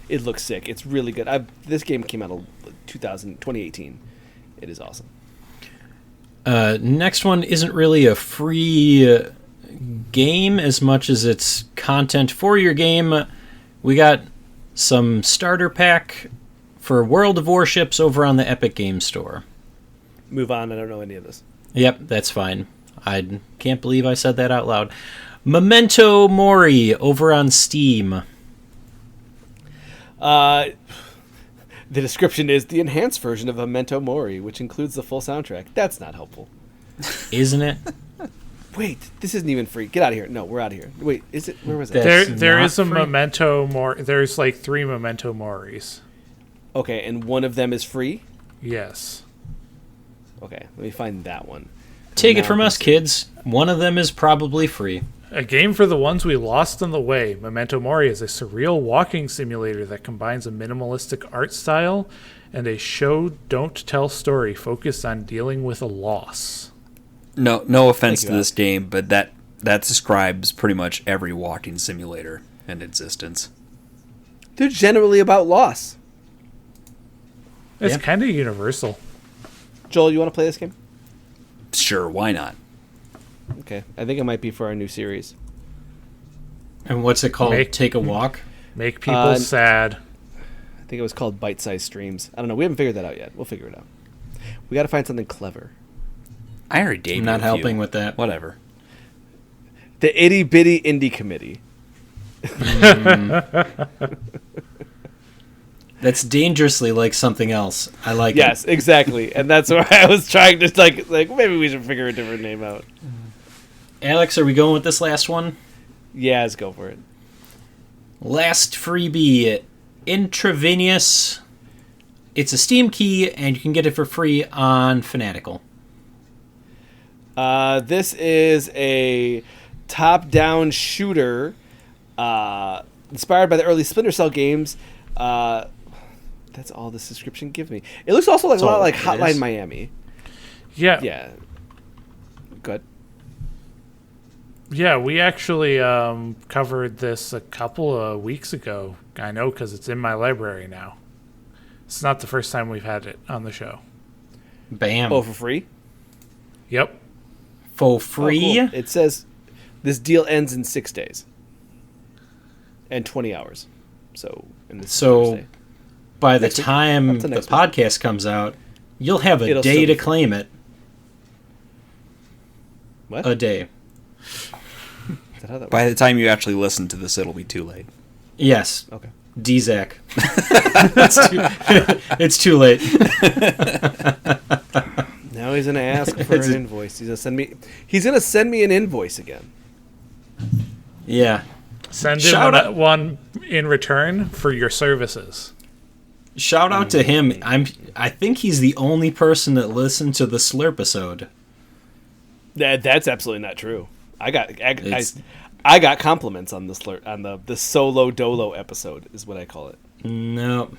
S1: It looks sick. It's really good. This game came out in 2018. It is awesome.
S2: Next one isn't really a free game as much as it's content for your game. We got some starter pack for World of Warships over on the Epic Game Store.
S1: Move on. I don't know any of this.
S2: Yep, that's fine. I can't believe I said that out loud. Memento Mori over on Steam.
S1: The description is the enhanced version of Memento Mori, which includes the full soundtrack. That's not helpful.
S2: Isn't it?
S1: Wait, this isn't even free. Get out of here. No, we're out of here. Wait, is it? Where was that?
S4: There is a
S2: free.
S4: Memento Mori. There's like 3 Memento Moris.
S1: Okay, and one of them is free?
S4: Yes.
S1: Okay, let me find that one.
S2: Take it from us, kids. One of them is probably free.
S4: A game for the ones we lost on the way. Memento Mori is a surreal walking simulator that combines a minimalistic art style and a show-don't-tell story focused on dealing with a loss.
S3: No offense to this game, but that describes pretty much every walking simulator in existence.
S1: They're generally about loss.
S4: It's kind of universal.
S1: Joel, you want to play this game?
S3: Sure, why not?
S1: Okay, I think it might be for our new series.
S2: And what's it called? Take a Walk?
S4: Make people sad.
S1: I think it was called Bite-Sized Streams. I don't know. We haven't figured that out yet. We'll figure it out. We got to find something clever.
S3: I already debuted.
S2: I'm not helping with that.
S3: Whatever.
S1: The Itty Bitty Indie Committee.
S2: That's dangerously like something else. I like it.
S1: Yes, exactly. And that's where I was trying to like maybe we should figure a different name out.
S2: Alex, are we going with this last one?
S1: Yeah, let's go for it.
S2: Last freebie, Intravenous. It's a Steam key, and you can get it for free on Fanatical.
S1: This is a top-down shooter inspired by the early Splinter Cell games. That's all this description gives me. It looks also like a lot like Hotline Miami.
S4: Yeah.
S1: Yeah. Good.
S4: Yeah, we actually covered this a couple of weeks ago. I know because it's in my library now. It's not the first time we've had it on the show.
S2: Bam.
S1: Oh, for free?
S4: Yep.
S2: For free?
S1: Oh, cool. It says this deal ends in 6 days and 20 hours. So, Thursday.
S2: By the time the podcast comes out, you'll have a day to claim it.
S1: What?
S2: A day.
S3: By the time you actually listen to this, it'll be too late.
S2: Yes.
S1: Okay.
S2: D-Zach. It's too late.
S1: Now he's gonna ask for an invoice. He's gonna send me an invoice again.
S2: Yeah.
S4: Send him one in return for your services.
S2: Shout out to him. I think he's the only person that listened to the Slurpisode.
S1: That's absolutely not true. I got compliments on the solo dolo episode is what I call it.
S2: No.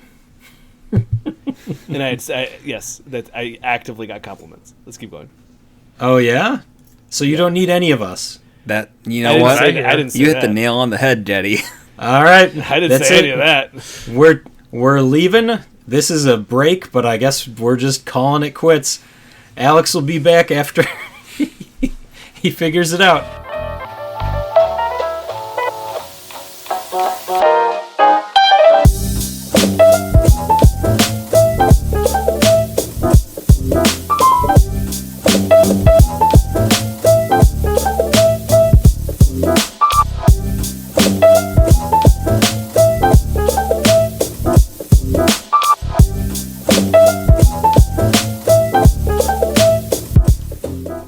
S1: And I actively got compliments. Let's keep going.
S2: Oh yeah? So you don't need any of us.
S3: That you know what?
S1: I didn't say
S3: you hit the nail on the head, Daddy.
S2: All right.
S1: I didn't say any of that.
S2: We're leaving. This is a break, but I guess we're just calling it quits. Alex will be back after he figures it out.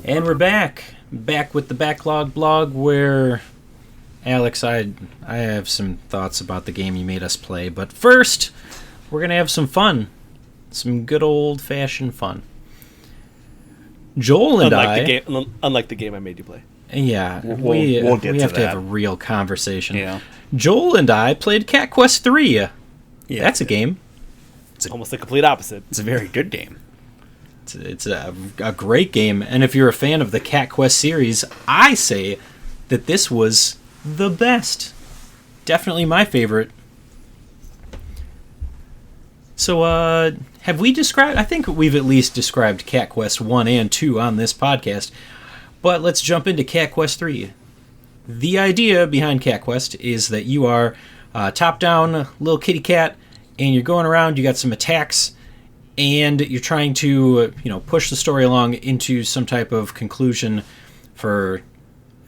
S2: And we're back with the Backlog Blog, where Alex, I have some thoughts about the game you made us play, but first we're gonna have some fun, some good old-fashioned fun. Joel and
S1: unlike the game I made you play.
S2: Yeah,
S1: we have
S2: to have a real conversation.
S3: Yeah.
S2: Joel and I played Cat Quest 3. Yeah, that's a game.
S1: It's almost the complete opposite.
S3: It's a very good game.
S2: It's a great game, and if you're a fan of the Cat Quest series, I say that this was the best. Definitely my favorite. So, have we described... I think we've at least described Cat Quest 1 and 2 on this podcast, but let's jump into Cat Quest 3. The idea behind Cat Quest is that you are a top-down little kitty cat, and you're going around, you got some attacks, and you're trying to, push the story along into some type of conclusion for...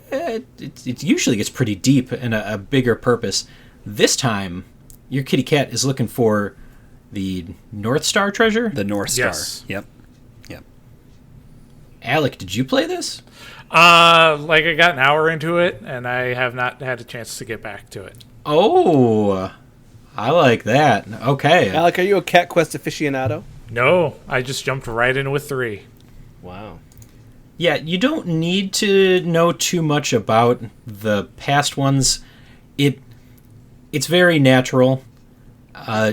S2: It usually gets pretty deep and a bigger purpose. This time, your kitty cat is looking for the North Star treasure?
S3: The North Star.
S4: Yes.
S3: Yep.
S2: Alec, did you play this?
S4: I got an hour into it, and I have not had a chance to get back to it.
S2: Oh, I like that. Okay.
S1: Alec, are you a Cat Quest aficionado?
S4: No, I just jumped right in with 3.
S1: Wow.
S2: Yeah, you don't need to know too much about the past ones. It's very natural.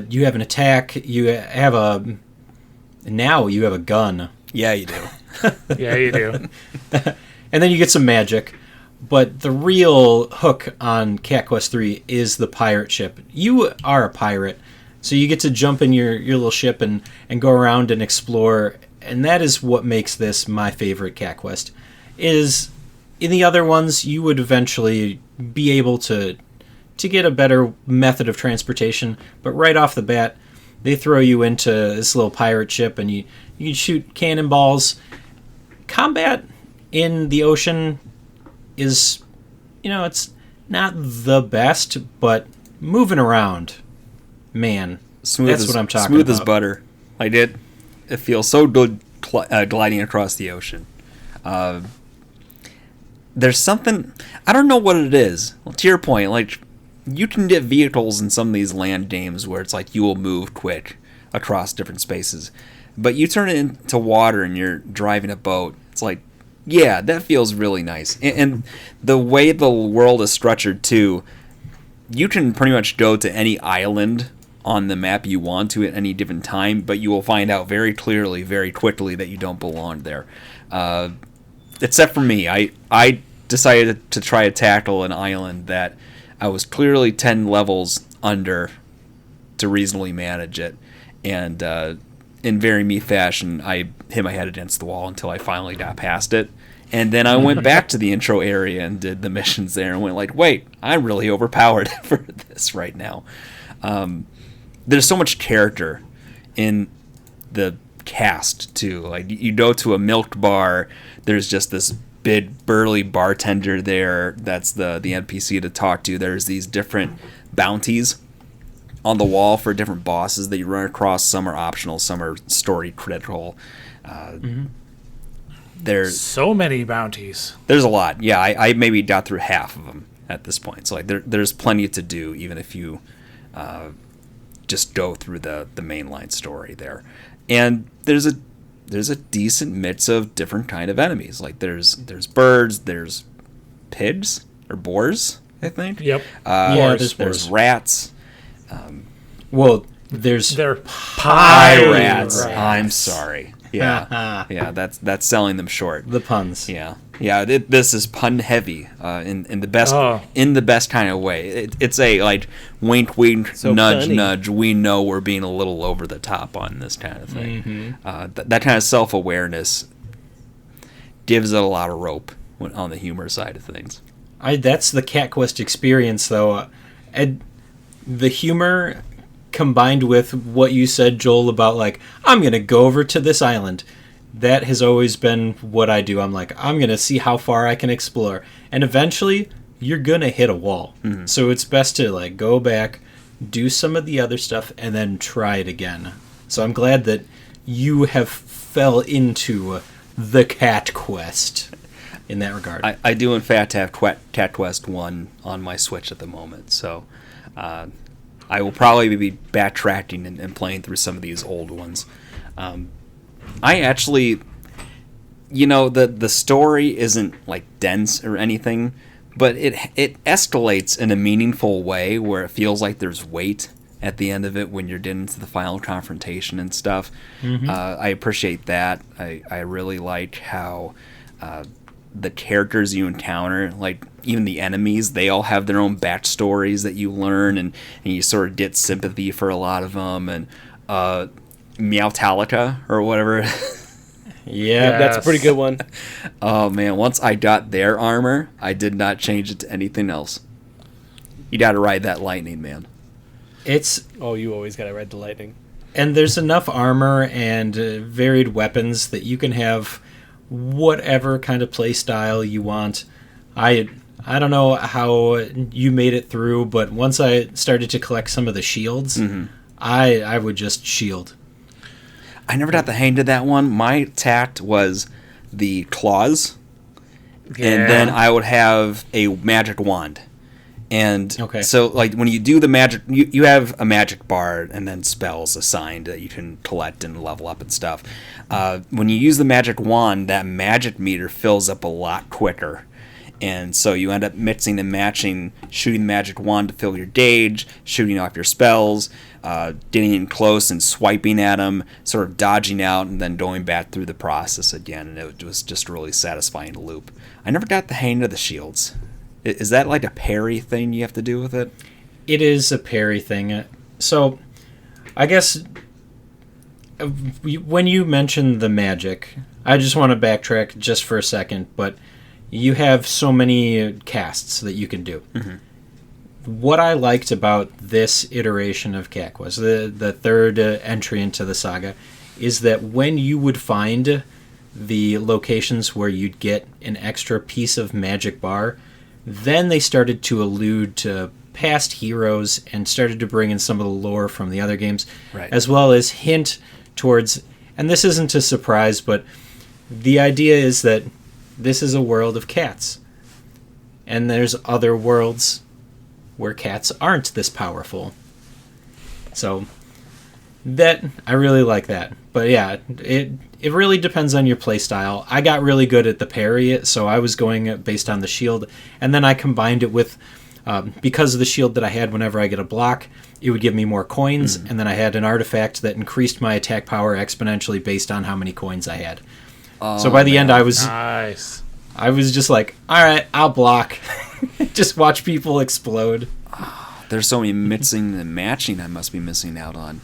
S2: You have an attack. You have a gun.
S3: Yeah, you do.
S4: Yeah, you do.
S2: And then you get some magic. But the real hook on Cat Quest 3 is the pirate ship. You are a pirate, so you get to jump in your little ship and go around and explore. And that is what makes this my favorite Cat Quest. Is in the other ones, you would eventually be able to get a better method of transportation. But right off the bat, they throw you into this little pirate ship and you shoot cannonballs. Combat in the ocean is, it's not the best, but moving around, man, that's what I'm talking about.
S3: Smooth as butter. It feels so good gliding across the ocean. There's something, I don't know what it is. Well, to your point, you can get vehicles in some of these land games where it's you will move quick across different spaces. But you turn it into water and you're driving a boat. It's yeah, that feels really nice. And the way the world is structured, too, you can pretty much go to any island on the map you want to at any given time, but you will find out very clearly, very quickly that you don't belong there. Except for me. I decided to try to tackle an island that I was clearly 10 levels under to reasonably manage it. And in very me fashion, I hit my head against the wall until I finally got past it. And then I went back to the intro area and did the missions there and went like, wait, I'm really overpowered for this right now. There's so much character in the cast, too. Like, you go to a milk bar, there's just this big, burly bartender there that's the NPC to talk to. There's these different bounties on the wall for different bosses that you run across. Some are optional, some are story critical. There's
S4: so many bounties.
S3: There's a lot. Yeah, I maybe got through half of them at this point. So like there's plenty to do, even if you just go through the mainline story there. And there's a decent mix of different kind of enemies. Like there's birds, there's pigs or boars, I think.
S4: Yep.
S3: There's rats.
S2: They're
S3: pirates. I'm sorry. Yeah, yeah. That's selling them short.
S2: The puns.
S3: Yeah. This is pun heavy in the best kind of way. It's a like wink, wink, nudge, nudge. We know we're being a little over the top on this kind of thing. That kind of self-awareness gives it a lot of rope on the humor side of things.
S2: That's the Cat Quest experience, though. The humor combined with what you said, Joel, about like, I'm going to go over to this island. That has always been what I do. I'm like, I'm going to see how far I can explore. And eventually, you're going to hit a wall. Mm-hmm. So it's best to like go back, do some of the other stuff, and then try it again. So I'm glad that you have fell into the Cat Quest in that regard.
S3: I do, in fact, have Cat Quest 1 on my Switch at the moment. So I will probably be backtracking and playing through some of these old ones. I actually, the story isn't like dense or anything, but it escalates in a meaningful way where it feels like there's weight at the end of it when you're getting into the final confrontation and stuff. Mm-hmm. I appreciate that. I really like how the characters you encounter, like even the enemies, they all have their own backstories that you learn, and you sort of get sympathy for a lot of them. And Meowtalica or whatever.
S1: Yeah, that's a pretty good one.
S3: Oh man, once I got their armor, I did not change it to anything else. You gotta ride that lightning, man.
S1: You always gotta ride the lightning.
S2: And there's enough armor and varied weapons that you can have whatever kind of play style you want. I don't know how you made it through, but once I started to collect some of the shields, mm-hmm. I would just shield.
S3: I never got the hang of that one. My tact was the claws, and then I would have a magic wand. And so, like, when you do the magic, you have a magic bar and then spells assigned that you can collect and level up and stuff. When you use the magic wand, that magic meter fills up a lot quicker. And so you end up mixing and matching, shooting the magic wand to fill your gauge, shooting off your spells, getting in close and swiping at them, sort of dodging out, and then going back through the process again. And it was just really satisfying to loop. I never got the hang of the shields. Is that like a parry thing you have to do with it?
S2: It is a parry thing. So I guess when you mentioned the magic, I just want to backtrack just for a second, but you have so many casts that you can do. Mm-hmm. What I liked about this iteration of Cat Quest, the third entry into the saga, is that when you would find the locations where you'd get an extra piece of magic bar, then they started to allude to past heroes and started to bring in some of the lore from the other games, right, as well as hint towards, and this isn't a surprise, but the idea is that this is a world of cats. And there's other worlds where cats aren't this powerful. So that I really like that. But yeah, it really depends on your play style. I got really good at the parry, so I was going based on the shield, and then I combined it with because of the shield that I had whenever I get a block, it would give me more coins, and then I had an artifact that increased my attack power exponentially based on how many coins I had. So by the end, I was
S4: nice.
S2: I was just like, all right, I'll block. Just watch people explode.
S3: Oh, there's so many mixing and matching I must be missing out on.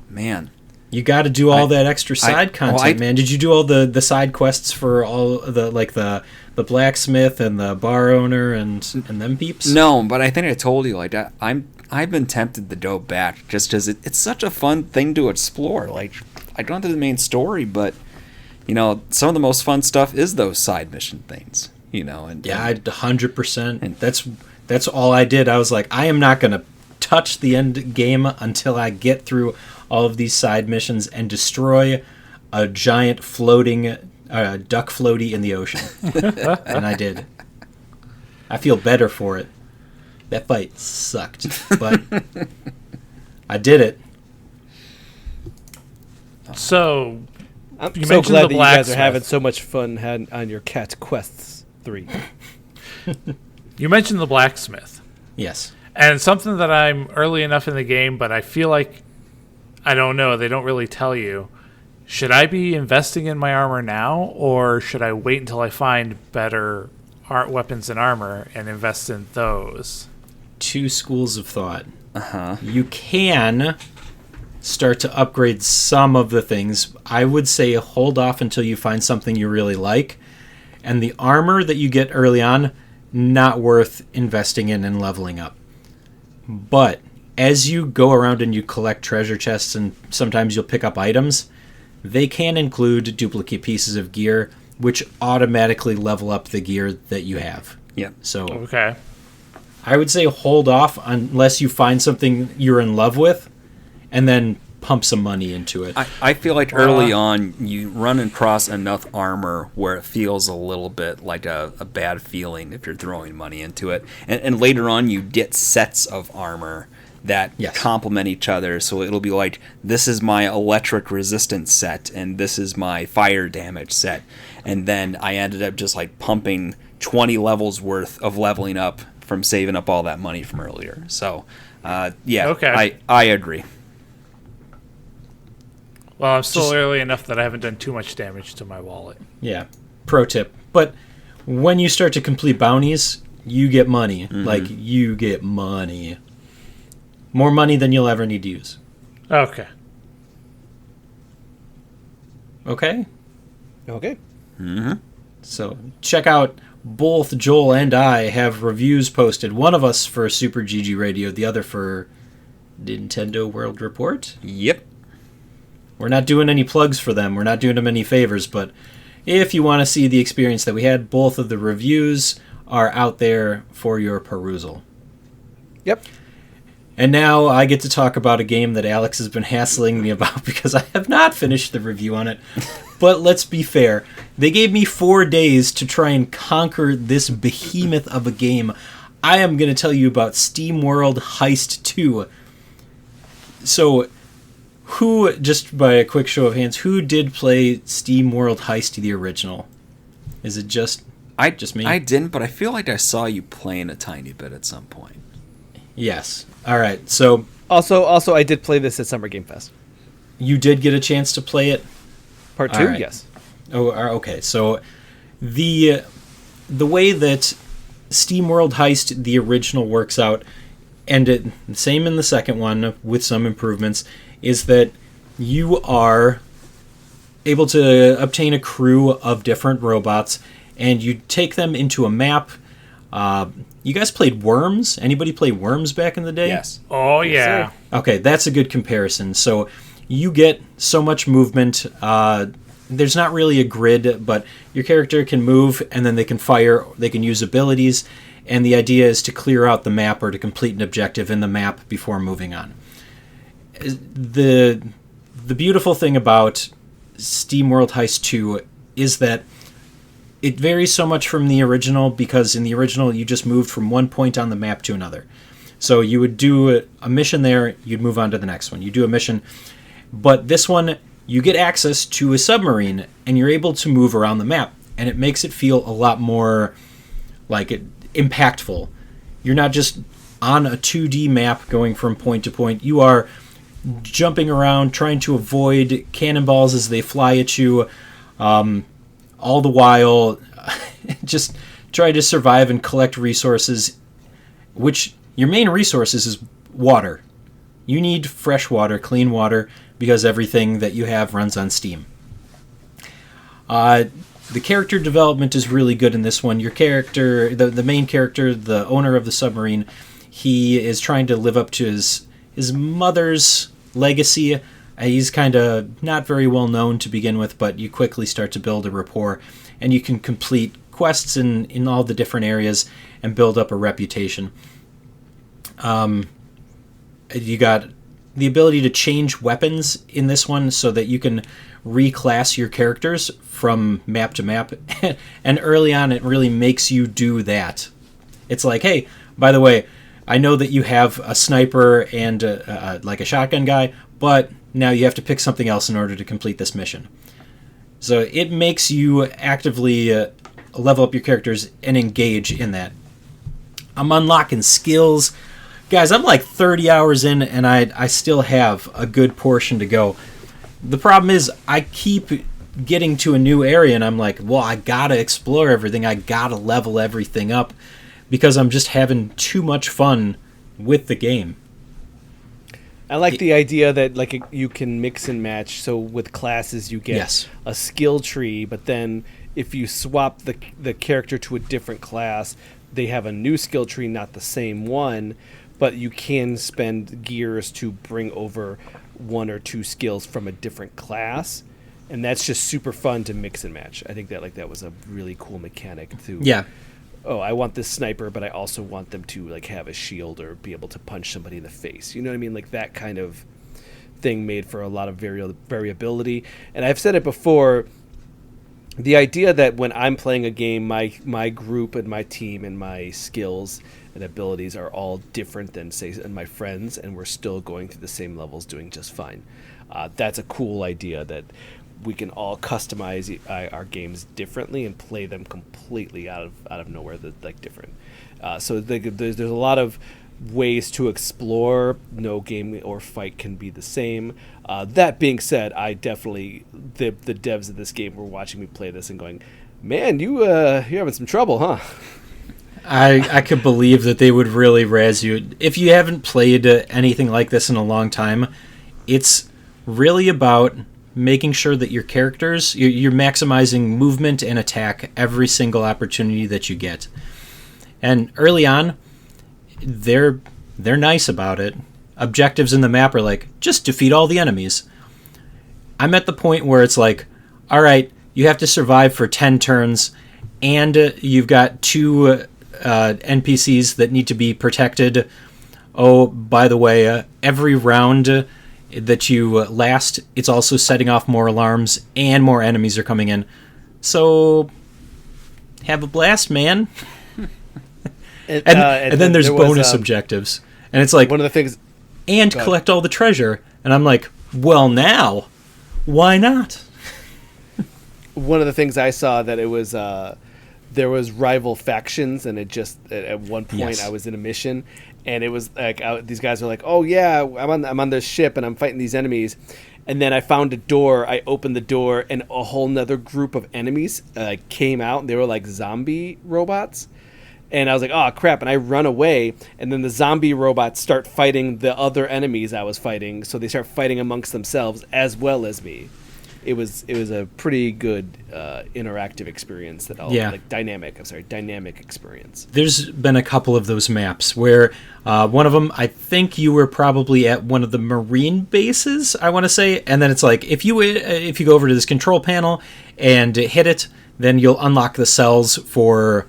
S3: Man,
S2: You got to do all that extra side content, man. Did you do all the side quests for all the the blacksmith and the bar owner and them peeps?
S3: No, but I think I told you, like, I've been tempted to go back just because it's such a fun thing to explore. Like, I don't do the main story, but some of the most fun stuff is those side mission things. And
S2: yeah, 100%. And that's all I did. I was like, I am not gonna touch the end game until I get through all of these side missions and destroy a giant floating duck floaty in the ocean. And I did. I feel better for it. That fight sucked, but I did it.
S1: So, I'm so glad that you guys are having so much fun on your Cat Quests 3.
S4: You mentioned the blacksmith.
S2: Yes.
S4: And something that I'm early enough in the game, but I feel like, I don't know, they don't really tell you. Should I be investing in my armor now, or should I wait until I find better weapons and armor and invest in those?
S2: Two schools of thought. You can start to upgrade some of the things. I would say hold off until you find something you really like. And the armor that you get early on, not worth investing in and leveling up. But as you go around and you collect treasure chests and sometimes you'll pick up items, they can include duplicate pieces of gear, which automatically level up the gear that you have.
S3: Yeah.
S2: So
S4: okay.
S2: I would say hold off unless you find something you're in love with, and then pump some money into it.
S3: I feel like early on you run across enough armor where it feels a little bit like a bad feeling if you're throwing money into it. And later on you get sets of armor that complement each other. So it'll be like, this is my electric resistance set, and this is my fire damage set. And then I ended up just like pumping 20 levels worth of leveling up from saving up all that money from earlier. So,
S4: okay.
S3: I agree.
S4: Well, I'm still early enough that I haven't done too much damage to my wallet.
S2: Yeah. Pro tip. But when you start to complete bounties, you get money. Mm-hmm. Like, you get money. More money than you'll ever need to use.
S4: Okay.
S2: Okay?
S1: Okay.
S3: Mm-hmm.
S2: So, check out, both Joel and I have reviews posted. One of us for Super GG Radio, the other for Nintendo World Report.
S3: Yep.
S2: We're not doing any plugs for them. We're not doing them any favors, but if you want to see the experience that we had, both of the reviews are out there for your perusal.
S1: Yep.
S2: And now I get to talk about a game that Alex has been hassling me about because I have not finished the review on it. But let's be fair. They gave me 4 days to try and conquer this behemoth of a game. I am going to tell you about Steamworld Heist 2. So, who, just by a quick show of hands, who did play Steamworld Heist the original? Is it just me?
S3: I didn't, but I feel like I saw you playing a tiny bit at some point.
S2: Yes. All right. So
S1: also I did play this at Summer Game Fest.
S2: You did get a chance to play it?
S1: Part 2,
S2: right.
S1: Yes.
S2: Oh, okay. So the way that Steamworld Heist the original works out, and same in the second one with some improvements, is that you are able to obtain a crew of different robots, and you take them into a map. You guys played Worms? Anybody play Worms back in the day?
S3: Yes.
S4: Oh, yeah.
S2: Okay, that's a good comparison. So you get so much movement. There's not really a grid, but your character can move, and then they can fire, they can use abilities, and the idea is to clear out the map or to complete an objective in the map before moving on. The beautiful thing about Steamworld Heist 2 is that it varies so much from the original, because in the original you just moved from one point on the map to another. So you would do a mission there, you'd move on to the next one. You do a mission, but this one you get access to a submarine and you're able to move around the map, and it makes it feel a lot more like impactful. You're not just on a 2D map going from point to point. You are jumping around, trying to avoid cannonballs as they fly at you, all the while just try to survive and collect resources, which your main resources is water. You need fresh water, clean water, because everything that you have runs on Steam. The character development is really good in this one. Your character, the main character, the owner of the submarine, he is trying to live up to his mother's legacy. He's kind of not very well known to begin with, but you quickly start to build a rapport, and you can complete quests in all the different areas and build up a reputation. You got the ability to change weapons in this one so that you can reclass your characters from map to map. And early on, it really makes you do that. It's like, hey, by the way, I know that you have a sniper and like a shotgun guy, but now you have to pick something else in order to complete this mission. So it makes you actively level up your characters and engage in that. I'm unlocking skills. Guys, I'm like 30 hours in, and I still have a good portion to go. The problem is I keep getting to a new area, and I'm like, well, I gotta explore everything. I gotta level everything up because I'm just having too much fun with the game.
S1: I like the idea that like you can mix and match. So with classes, you get a skill tree, but then if you swap the character to a different class, they have a new skill tree, not the same one, but you can spend gears to bring over one or two skills from a different class, and that's just super fun to mix and match. I think that was a really cool mechanic to oh, I want this sniper, but I also want them to like have a shield or be able to punch somebody in the face. You know what I mean? Like that kind of thing made for a lot of variability. And I've said it before, the idea that when I'm playing a game, my group and my team and my skills and abilities are all different than, say, my friends, and we're still going through the same levels doing just fine. That's a cool idea that we can all customize our games differently and play them completely out of nowhere, like different. So there's a lot of ways to explore. No game or fight can be the same. That being said, I definitely the devs of this game were watching me play this and going, "Man, you're having some trouble, huh?"
S2: I could believe that they would really razz you. If you haven't played anything like this in a long time, it's really about making sure that your characters, you're maximizing movement and attack every single opportunity that you get. And early on, they're nice about it. Objectives in the map are like, just defeat all the enemies. I'm at the point where it's like, all right, you have to survive for 10 turns, and you've got 2 NPCs that need to be protected. Oh, by the way, every round that you last, it's also setting off more alarms, and more enemies are coming in. So, have a blast, man. And then there's bonus objectives. And it's like,
S1: one of the things...
S2: And collect all the treasure. And I'm like, well, now, why not?
S1: One of the things I saw that it was... there was rival factions, and it just... At one point, I was in a mission, and it was like... these guys are like, oh, yeah, I'm on this ship, and I'm fighting these enemies. And then I found a door. I opened the door, and a whole nother group of enemies came out, and they were like zombie robots. And I was like, oh, crap. And I run away. And then the zombie robots start fighting the other enemies I was fighting. So they start fighting amongst themselves as well as me. It was a pretty good interactive experience. Dynamic experience.
S2: There's been a couple of those maps where one of them, I think you were probably at one of the Marine bases, I want to say. And then it's like, if you go over to this control panel and hit it, then you'll unlock the cells for...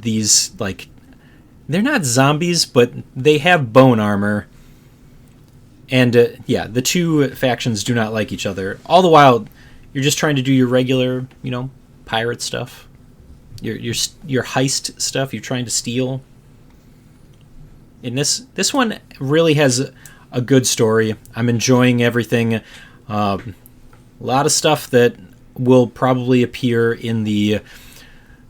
S2: these, like, they're not zombies, but they have bone armor. And, the 2 factions do not like each other. All the while, you're just trying to do your regular, pirate stuff. Your heist stuff you're trying to steal. And this one really has a good story. I'm enjoying everything. A lot of stuff that will probably appear in the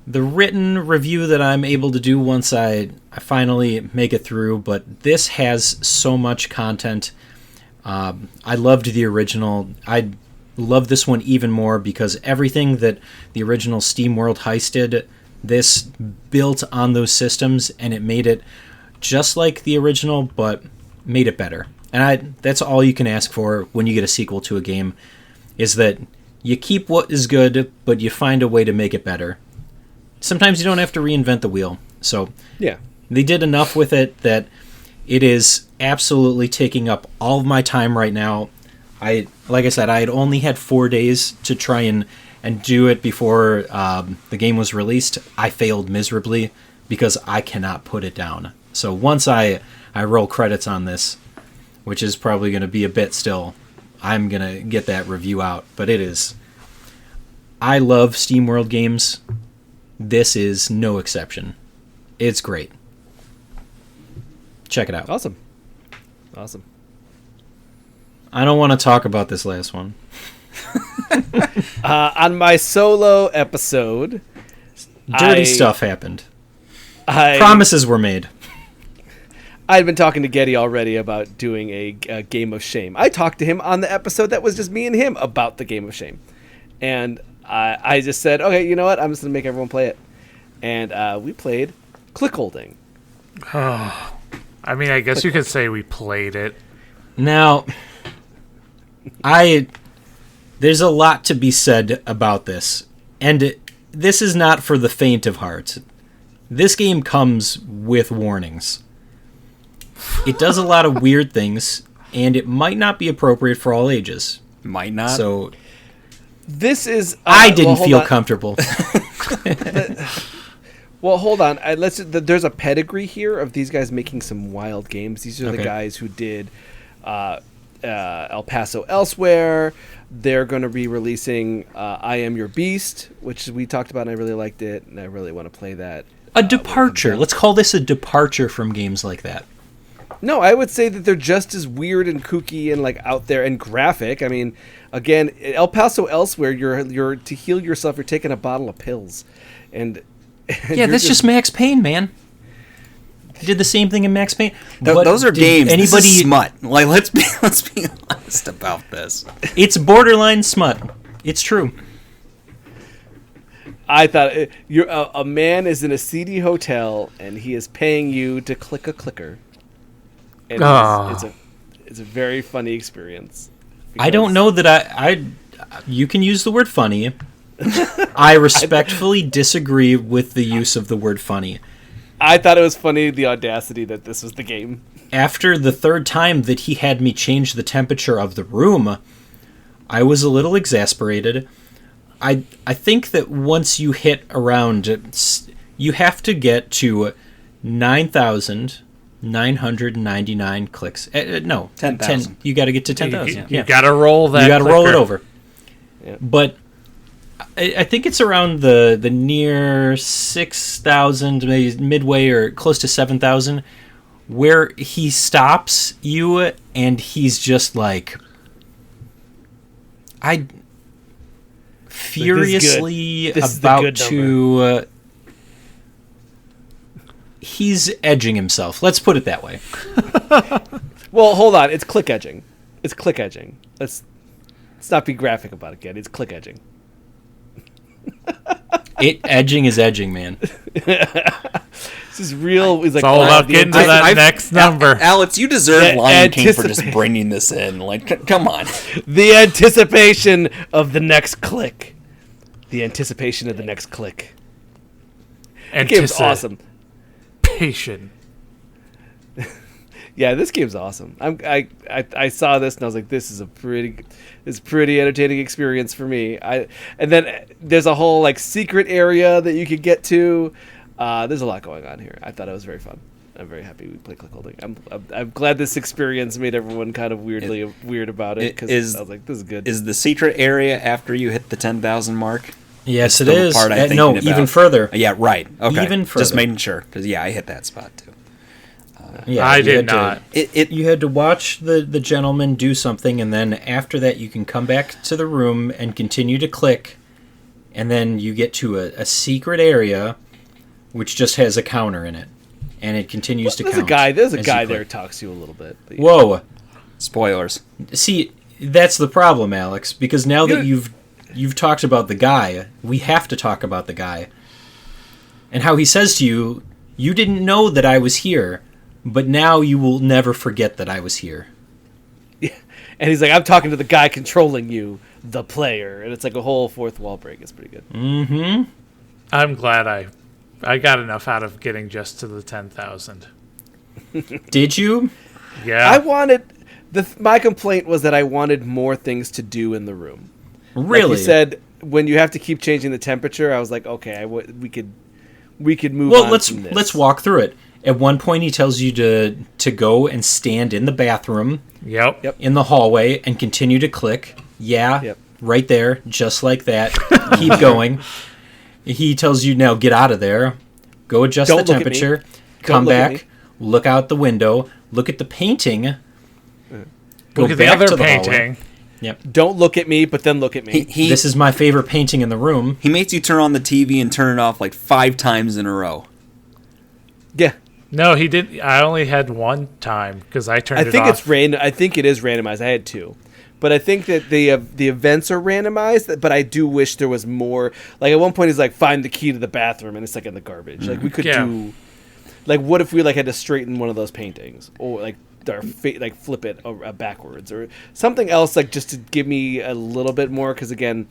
S2: written review that I'm able to do once I finally make it through, but this has so much content. I loved the original. I love this one even more because everything that the original Steamworld Heist did, this built on those systems, and it made it just like the original, but made it better. And that's all you can ask for when you get a sequel to a game, is that you keep what is good, but you find a way to make it better. Sometimes you don't have to reinvent the wheel. So
S1: Yeah.
S2: they did enough with it that it is absolutely taking up all of my time right now. Like I said, I had only had 4 days to try and do it before the game was released. I failed miserably because I cannot put it down. So once I roll credits on this, which is probably going to be a bit still, I'm going to get that review out. But it is... I love Steamworld games. This is no exception. It's great. Check it out.
S1: Awesome.
S2: I don't want to talk about this last one.
S1: On my solo episode,
S2: Dirty stuff happened. Promises were made.
S1: I'd been talking to Getty already about doing a game of shame. I talked to him on the episode that was just me and him about the game of shame. And I just said, okay, you know what? I'm just going to make everyone play it. And we played Clickholding.
S4: Oh, I mean, I guess you could say we played it.
S2: Now, there's a lot to be said about this. And this is not for the faint of heart. This game comes with warnings. It does a lot of weird things, and it might not be appropriate for all ages.
S3: Might not.
S2: So
S1: This is...
S2: I didn't feel comfortable.
S1: Well, hold on. There's a pedigree here of these guys making some wild games. These are the guys who did El Paso Elsewhere. They're going to be releasing I Am Your Beast, which we talked about, and I really liked it, and I really want to play that.
S2: A departure. Let's call this a departure from games like that.
S1: No, I would say that they're just as weird and kooky and like out there and graphic. I mean, again, El Paso Elsewhere, you're to heal yourself, you're taking a bottle of pills, and
S2: yeah, that's just Max Payne, man. They did the same thing in Max Payne.
S3: Those are games. This is smut. Like, let's be honest about this.
S2: It's borderline smut. It's true.
S1: I thought a man is in a seedy hotel and he is paying you to click a clicker. And it's a very funny experience.
S2: I don't know that you can use the word funny. I respectfully disagree with the use of the word funny.
S1: I thought it was funny, the audacity that this was the game.
S2: After the third time that he had me change the temperature of the room, I was a little exasperated. I think that once you hit around, you have to get to 9,999 clicks. No,
S3: 10,000.
S2: You got to get to 10,000.
S4: You got to roll that.
S2: You got to roll it over.
S1: Yeah.
S2: But I think it's around the near 6,000, maybe midway or close to 7,000, where he stops you and he's just like, furiously about to... he's edging himself. Let's put it that way.
S1: Well, hold on. It's click edging. Let's not be graphic about it, Getty. It's click edging.
S2: Edging is edging, man.
S1: This is real.
S4: It's all about getting to that next number.
S3: Alex, you deserve Lion King for just bringing this in. Like, come on.
S1: The anticipation of the next click. The anticipation of the next click. This game's awesome.
S4: Patient.
S1: Yeah, this game's awesome. I saw this and I was like, this is a pretty entertaining experience for me. And then there's a whole like secret area that you could get to. There's a lot going on here. I thought it was very fun. I'm very happy we played Clickholding. I'm glad this experience made everyone kind of weird about it, because I was like, this is good.
S3: Is the secret area after you hit the 10,000 mark?
S2: Yes, it is. No, even further.
S3: Yeah, right. Okay,
S2: even further.
S3: Just making sure, because I hit that spot too.
S2: Yeah,
S4: I did not.
S2: You had to watch the gentleman do something, and then after that you can come back to the room and continue to click, and then you get to a secret area which just has a counter in it, and it continues to count.
S1: There's a guy there who talks to you a little bit.
S2: Whoa.
S3: Spoilers.
S2: See, that's the problem, Alex, because now that you've talked about the guy, we have to talk about the guy. And how he says to you, you didn't know that I was here, but now you will never forget that I was here.
S1: And he's like, I'm talking to the guy controlling you, the player. And it's like a whole fourth wall break. It's pretty good.
S2: Mm-hmm.
S4: I'm glad I got enough out of getting just to the 10,000.
S2: Did you?
S4: Yeah.
S1: I wanted... My complaint was that I wanted more things to do in the room.
S2: Really?
S1: Like you said, when you have to keep changing the temperature, I was like, okay, we could move
S2: well,
S1: on from this.
S2: let's walk through it. At one point, he tells you to go and stand in the bathroom,
S4: Yep.
S2: in the hallway, and continue to click. Yeah,
S1: Yep.
S2: right there, just like that. Keep going. He tells you now get out of there, go adjust
S1: Don't
S2: the
S1: look at me.
S2: temperature,
S1: Don't
S2: come
S1: look at
S2: back, look out the window, look at the painting, go
S4: Look at the
S2: back
S4: other
S2: to the
S4: painting.
S2: hallway. Yep.
S1: Don't look at me, but then look at me.
S2: This is my favorite painting in the room.
S3: He makes you turn on the TV and turn it off like 5 times in a row.
S1: Yeah.
S4: No, he didn't. I only had one time because I turned it off.
S1: I think it's random. I think it is randomized. I had 2. But I think that the events are randomized, but I do wish there was more. Like, at one point, he's like, find the key to the bathroom, and it's like in the garbage. Like, we could do... Like, what if we like had to straighten one of those paintings? Or, like, flip it backwards? Or something else, like, just to give me a little bit more. Because, again,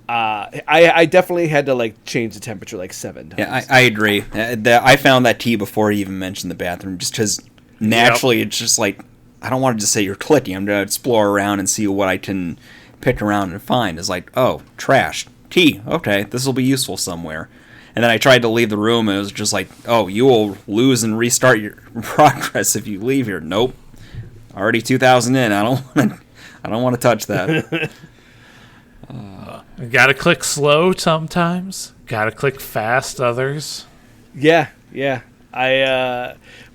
S1: I definitely had to, like, change the temperature, like, 7 times.
S3: Yeah, I agree. I found that tea before he even mentioned the bathroom, just because naturally it's just like, I don't want to just say you're clicking. I'm going to explore around and see what I can pick around and find. It's like, oh, trash. Tea. Okay, this will be useful somewhere. And then I tried to leave the room, and it was just like, oh, you will lose and restart your progress if you leave here. Nope. Already 2,000 in. I don't want to touch that.
S4: Gotta click slow sometimes. Gotta click fast others.
S1: Yeah.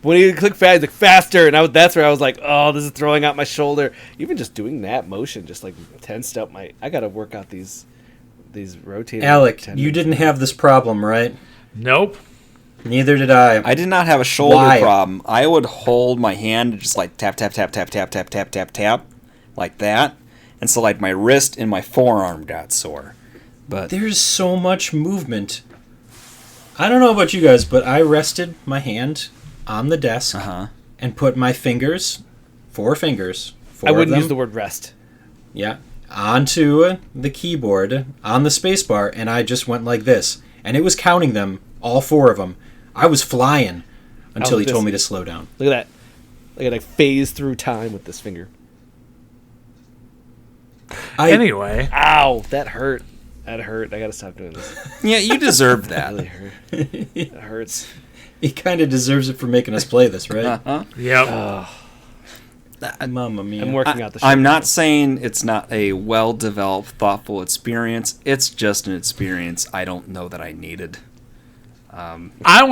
S1: When you click fast, like faster, and that's where I was like, oh, this is throwing out my shoulder. Even just doing that motion, just like tensed up my. I got to work out these rotating.
S2: Alec, you didn't have this problem, right?
S4: Nope.
S2: Neither did I.
S3: I did not have a shoulder
S2: Why?
S3: problem. I would hold my hand and just like tap, tap, tap, tap, tap, tap, tap, tap, tap, like that. And so like my wrist and my forearm got sore. But
S2: There's so much movement. I don't know about you guys, but I rested my hand on the desk and put my fingers, 4 fingers, 4
S1: I
S2: of
S1: wouldn't
S2: them,
S1: use the word rest.
S2: yeah, onto the keyboard on the spacebar, and I just went like this. And it was counting them, all 4 of them. I was flying until he told me to slow down.
S1: Look at that. Look at like phase through time with this finger.
S4: Anyway.
S1: Ow, that hurt. That hurt. I gotta stop doing this.
S3: yeah, you deserve that.
S1: Really hurt. It hurts.
S2: He kind of deserves it for making us play this, right?
S4: Yep.
S2: Mamma mia.
S1: I'm working out the.
S3: I'm not saying it's not a well-developed, thoughtful experience. It's just an experience I don't know that I needed.
S4: I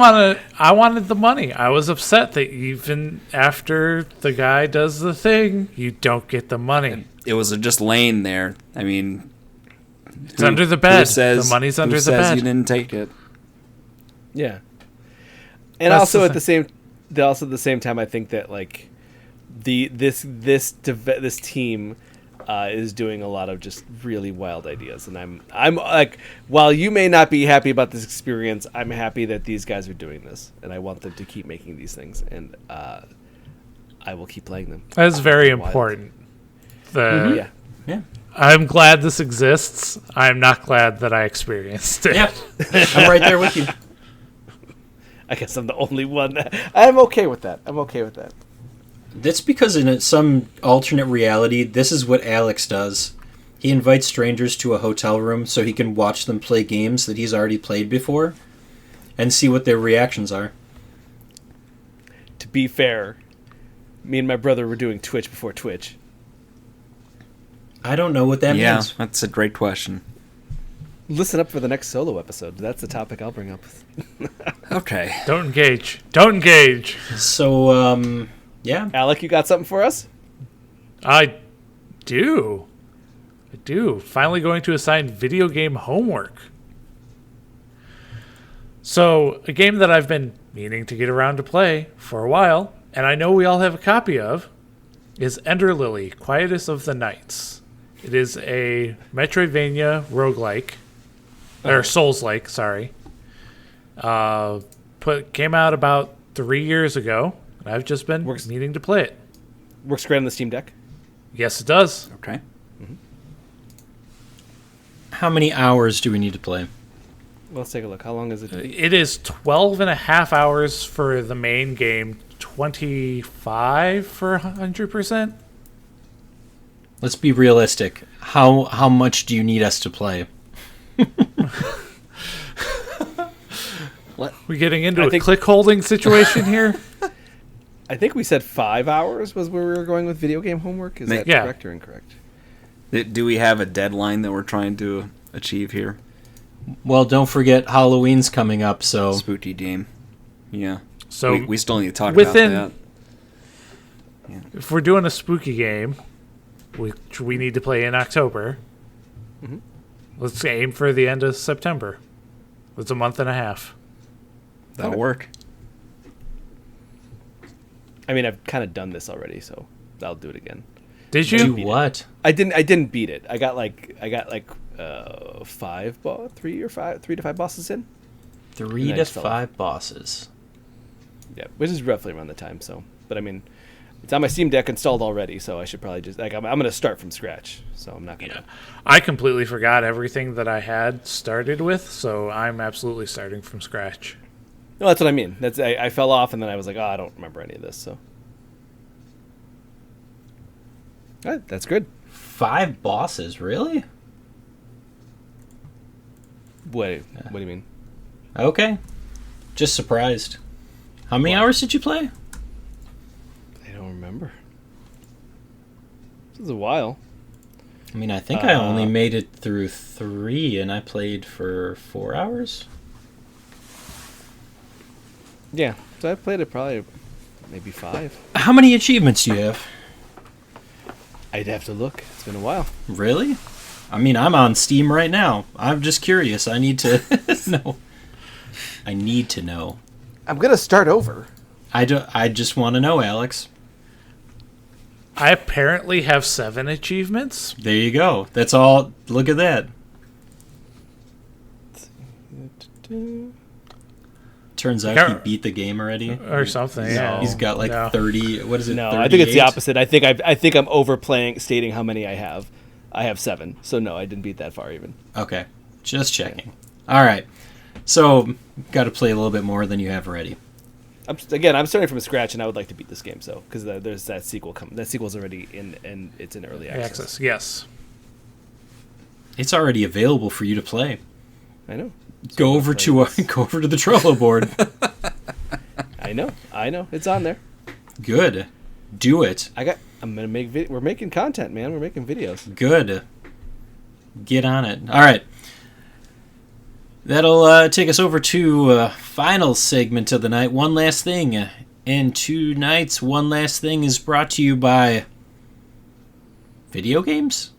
S4: wanted the money. I was upset that even after the guy does the thing, you don't get the money.
S3: It was just laying there. I mean,
S4: It's under the bed.
S3: The
S4: money's under the
S3: says
S4: bed.
S3: you didn't take it?
S1: Yeah. And
S4: That's
S1: also
S4: the
S1: at the same time, I think that like this team is doing a lot of just really wild ideas, and I'm like, while you may not be happy about this experience, I'm happy that these guys are doing this, and I want them to keep making these things, and I will keep playing them.
S4: That's very
S1: Wild.
S4: important.
S1: Yeah.
S2: Yeah.
S1: I'm glad this exists. I'm not glad that I experienced it.
S2: Yeah, I'm right there with you.
S1: I guess I'm the only one. I'm okay with that.
S2: That's because in some alternate reality, this is what Alex does. He invites strangers to a hotel room so he can watch them play games that he's already played before and see what their reactions are.
S1: To be fair, me and my brother were doing Twitch before Twitch.
S2: I don't know what that means.
S3: Yeah, that's a great question.
S1: Listen up for the next solo episode. That's the topic I'll bring up.
S3: Okay.
S1: Don't engage.
S2: So, yeah.
S1: Alec, you got something for us?
S4: I do. Finally going to assign video game homework. So, a game that I've been meaning to get around to play for a while, and I know we all have a copy of, is Ender Lily, Quietus of the Nights. It is a Metroidvania roguelike, or Souls-like, sorry. Came out about 3 years ago, and I've just been meaning to play it.
S1: Works great on the Steam Deck.
S4: Yes, it does.
S3: Okay.
S2: How many hours do we need to play?
S1: Well, let's take a look. How long is it?
S4: It is 12 and a half hours for the main game, 25 for 100%.
S2: Let's be realistic. How much do you need us to play?
S4: We getting into a click-holding situation here?
S1: I think we said 5 hours was where we were going with video game homework. Is that correct or incorrect?
S3: Do we have a deadline that we're trying to achieve here?
S2: Well, don't forget Halloween's coming up, so...
S3: Spooky game. Yeah.
S4: So
S3: we still need to talk about that.
S4: If we're doing a spooky game, which we need to play in October, let's aim for the end of September. It's a month and a half.
S3: That'll work.
S1: I mean, I've kind of done this already, so I'll do it again.
S4: Did you?
S2: Do what?
S1: I didn't beat it. I got like 3 to 5 bosses in.
S2: 3 to 5 bosses.
S1: Yeah, which is roughly around the time. So, but I mean, it's on my Steam Deck installed already, so I should probably just I'm going to start from scratch. So I'm not gonna.
S4: Yeah. I completely forgot everything that I had started with, so I'm absolutely starting from scratch.
S1: No, that's what I mean. I fell off, and then I was like, I don't remember any of this. So, all right, that's good.
S2: 5 bosses, really?
S1: What do you mean?
S2: Okay. Just surprised. How many hours did you play?
S1: I don't remember. This is a while.
S2: I mean, I think I only made it through 3, and I played for 4 hours.
S1: Yeah, so I played it probably maybe 5.
S2: How many achievements do you have?
S1: I'd have to look. It's been a while.
S2: Really? I mean, I'm on Steam right now. I'm just curious. I need to know. I need to know.
S1: I'm gonna start over.
S2: I just want to know, Alex.
S4: I apparently have 7 achievements.
S2: There you go. That's all. Look at that. Turns out he beat the game already.
S4: Or something.
S1: No.
S2: He's got like 30. What is it?
S1: No,
S2: 38?
S1: I think it's the opposite. I think I'm overplaying, stating how many I have. I have 7, so no, I didn't beat that far even.
S2: Okay, just checking. All right, so got to play a little bit more than you have already.
S1: I'm starting from scratch, and I would like to beat this game. So because there's that sequel coming. That sequel's already in, and it's in early access.
S4: Yes.
S2: It's already available for you to play.
S1: I know.
S2: Go over to the Trello board.
S1: I know. It's on there.
S2: Good. Do it.
S1: I'm gonna make. We're making content, man. We're making videos.
S2: Good. Get on it. All right. That'll take us over to final segment of the night. One last thing. And tonight's one last thing is brought to you by video games.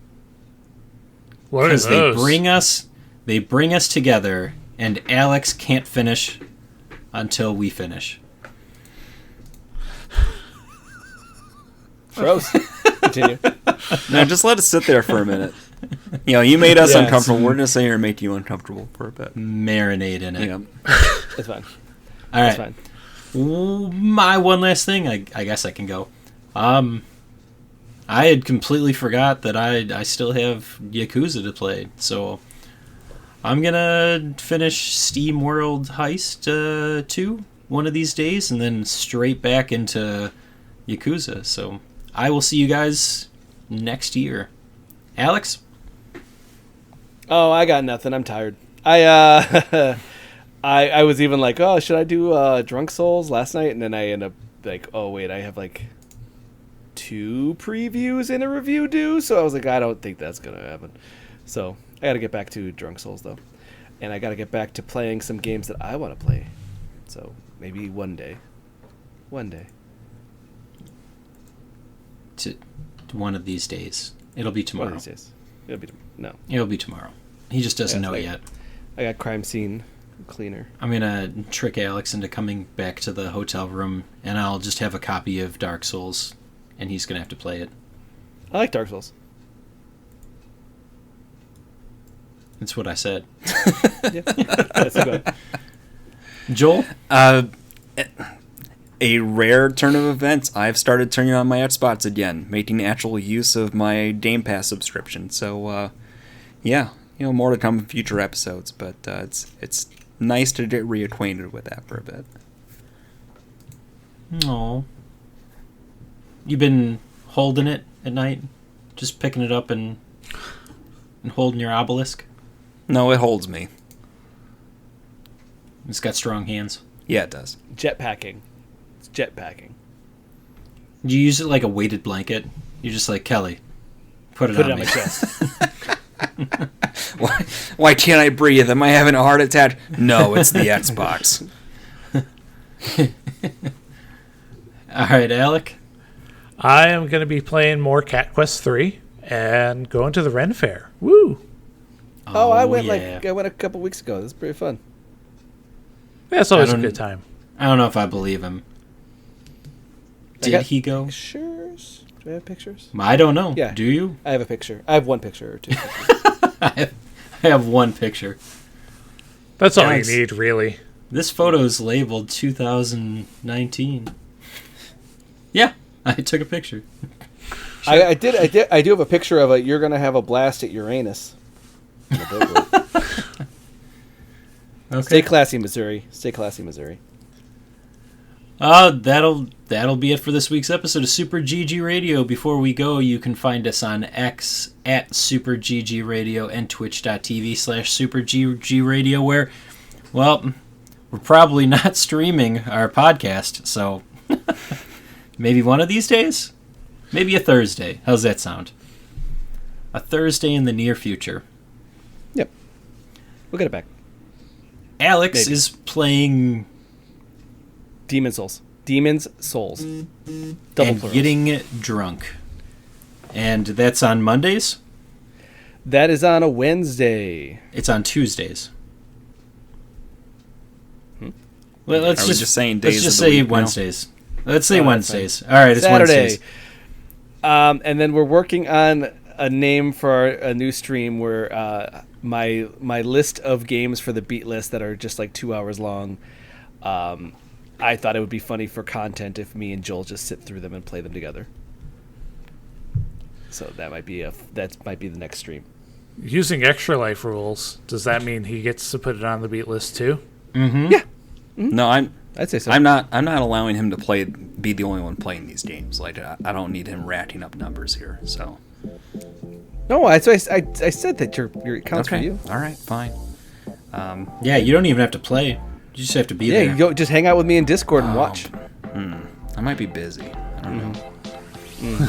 S4: What are those?
S2: They bring us together, and Alex can't finish until we finish.
S1: Gross. Continue.
S3: No, just let it sit there for a minute. You made us uncomfortable. We're going to sit here and make you uncomfortable for a bit.
S2: Marinate in it.
S3: Yeah.
S1: It's fine.
S2: All right.
S1: It's fine.
S2: My one last thing, I guess I can go. I had completely forgot that I still have Yakuza to play, so I'm gonna finish Steamworld Heist 2 one of these days, and then straight back into Yakuza. So I will see you guys next year. Alex?
S1: Oh, I got nothing. I'm tired. I was even like, oh, should I do Drunk Souls last night? And then I end up like, oh wait, I have like 2 previews and a review due. So I was like, I don't think that's gonna happen. So I got to get back to Drunk Souls though, and I got to get back to playing some games that I want to play. So maybe one day.
S2: One of these days. It'll be tomorrow.
S1: One of these days.
S2: It'll be tomorrow. He just doesn't know yet.
S1: I got Crime Scene Cleaner.
S2: I'm going to trick Alex into coming back to the hotel room, and I'll just have a copy of Dark Souls, and he's going to have to play it.
S1: I like Dark Souls.
S2: That's what I said.
S1: Yeah. That's a good.
S2: Joel?
S3: a rare turn of events, I've started turning on my Xbox again, making actual use of my Game Pass subscription. So, yeah, more to come in future episodes, but it's nice to get reacquainted with that for a bit.
S2: Aw. You been holding it at night? Just picking it up and holding your obelisk?
S3: No, it holds me.
S2: It's got strong hands.
S3: Yeah, it does.
S1: Jetpacking. It's jetpacking.
S2: Do you use it like a weighted blanket? You're just like, Kelly, put it on
S1: my
S2: me.
S1: chest.
S3: Why can't I breathe? Am I having a heart attack? No, it's the Xbox.
S2: All right, Alec.
S4: I am going to be playing more Cat Quest 3 and going to the Ren Fair. Woo!
S1: Oh, I went
S2: yeah.
S1: I went a couple weeks ago. That's pretty fun.
S4: Yeah, it's always a good time.
S2: I don't know if I believe him. Did he go?
S1: Pictures? Do I have pictures?
S2: I don't know.
S1: Yeah.
S2: Do you?
S1: I have a picture. I have one picture or two.
S2: I have one picture.
S4: That's all
S2: Alex,
S4: you need, really.
S2: This photo is labeled 2019. Yeah, I took a picture.
S1: Sure. I do have a picture of you're going to have a blast at Uranus.
S2: Okay.
S1: Stay classy, Missouri. Stay classy, Missouri.
S2: That'll be it for this week's episode of Super GG Radio. Before we go, you can find us on X at Super GG Radio and twitch.tv/Super GG Radio, where, well, we're probably not streaming our podcast, so maybe one of these days? Maybe a Thursday. How's that sound? A Thursday in the near future.
S1: Yep. We'll get it back.
S2: Alex
S1: Maybe.
S2: is playing
S1: Demon's Souls. Double
S2: and
S1: plurals.
S2: getting drunk. And that's on Mondays?
S1: That is on a Wednesday.
S2: It's on Tuesdays. Well, let's
S3: just saying days
S2: Let's just
S3: of the
S2: say
S3: week now?
S2: Wednesdays. Let's say
S1: Oh,
S2: Wednesdays. All right, it's
S1: Saturday.
S2: Wednesdays.
S1: And then we're working on a name for a new stream where my list of games for the beat list that are just like 2 hours long. I thought it would be funny for content if me and Joel just sit through them and play them together. So that might be the next stream.
S4: Using Extra Life rules, does that mean he gets to put it on the beat list too?
S2: Mm-hmm.
S1: Yeah.
S3: No,
S1: I'd say so.
S3: I'm not allowing him to be the only one playing these games. Like I don't need him racking up numbers here. So
S1: No, I said that it counts for you.
S3: All right, fine.
S2: Yeah, you don't even have to play. You just have to be
S1: Yeah,
S2: there.
S1: you go, just hang out with me in Discord and watch.
S3: I might be busy. I don't know.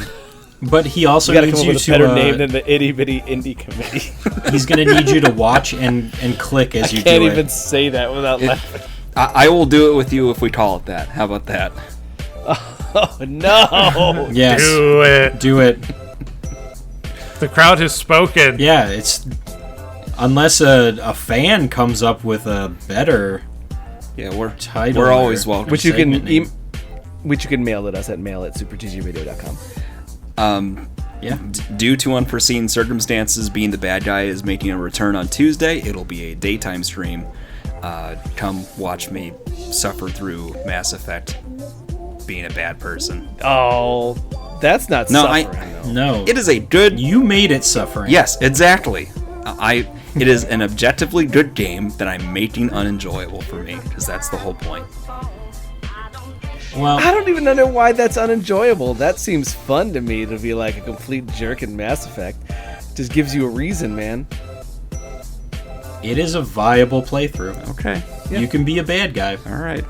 S2: But he also
S1: You gotta
S2: needs
S1: come up
S2: you
S1: with a
S2: to.
S1: better name than the itty bitty indie committee.
S2: He's going to need you to watch and click as you
S1: Can't
S2: do
S1: even
S2: it.
S1: say that without laughing.
S3: I will do it with you if we call it that. How about that?
S1: Oh no!
S2: Yes.
S4: Do it.
S2: Do it.
S4: The crowd has spoken.
S2: Yeah, it's unless a fan comes up with a better
S3: Yeah, we're
S2: title.
S3: we're always
S2: or
S3: welcome.
S1: Which you can
S2: segment name.
S1: which you can mail at us at mail@superggradio.com.
S2: Yeah.
S3: Due to unforeseen circumstances, being the bad guy is making a return on Tuesday. It'll be a daytime stream. Come watch me suffer through Mass Effect being a bad person.
S1: Oh, that's not
S3: No,
S1: suffering. though.
S2: No.
S3: It is a good...
S2: You made it suffering.
S3: Yes, exactly. It is an objectively good game that I'm making unenjoyable for me, because that's the whole point.
S2: Well,
S1: I don't even know why that's unenjoyable. That seems fun to me to be like a complete jerk in Mass Effect. Just gives you a reason, man.
S2: it is a viable playthrough.
S3: Okay.
S2: You can be a bad guy.
S3: All right.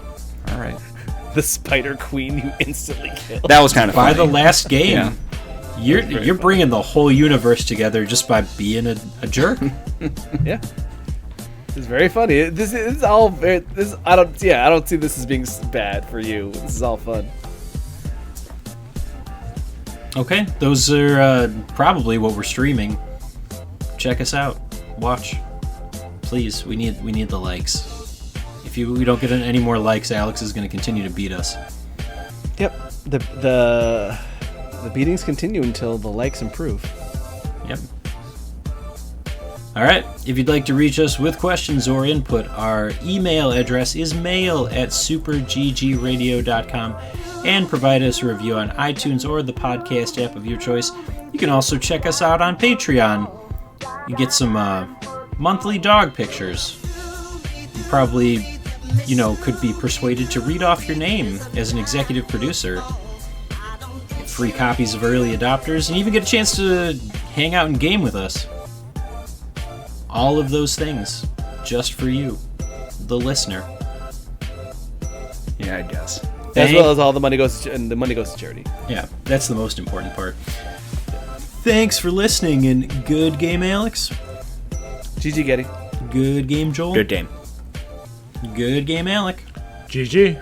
S1: The Spider Queen you instantly killed.
S3: That was kind of
S2: By
S3: funny.
S2: the last game,
S3: Yeah.
S2: you're bringing the whole universe together just by being a jerk.
S1: Yeah. It's very funny. This is all very. I don't see this as being bad for you. This is all fun.
S2: Okay, those are probably what we're streaming. Check us out. Watch. Please, we need the likes. If we don't get any more likes, Alex is going to continue to beat us.
S1: Yep. The beatings continue until the likes improve.
S2: Yep. All right. If you'd like to reach us with questions or input, our email address is mail@superggradio.com, and provide us a review on iTunes or the podcast app of your choice. You can also check us out on Patreon. You get some monthly dog pictures. You probably, could be persuaded to read off your name as an executive producer. Get free copies of Early Adopters, and even get a chance to hang out and game with us. All of those things just for you, the listener.
S3: Yeah, I guess.
S1: As well as all the money goes to charity.
S2: Yeah, that's the most important part. Thanks for listening, and good game, Alex.
S1: GG, Getty.
S2: Good game, Joel.
S3: Good game.
S2: Good game, Alec.
S4: GG.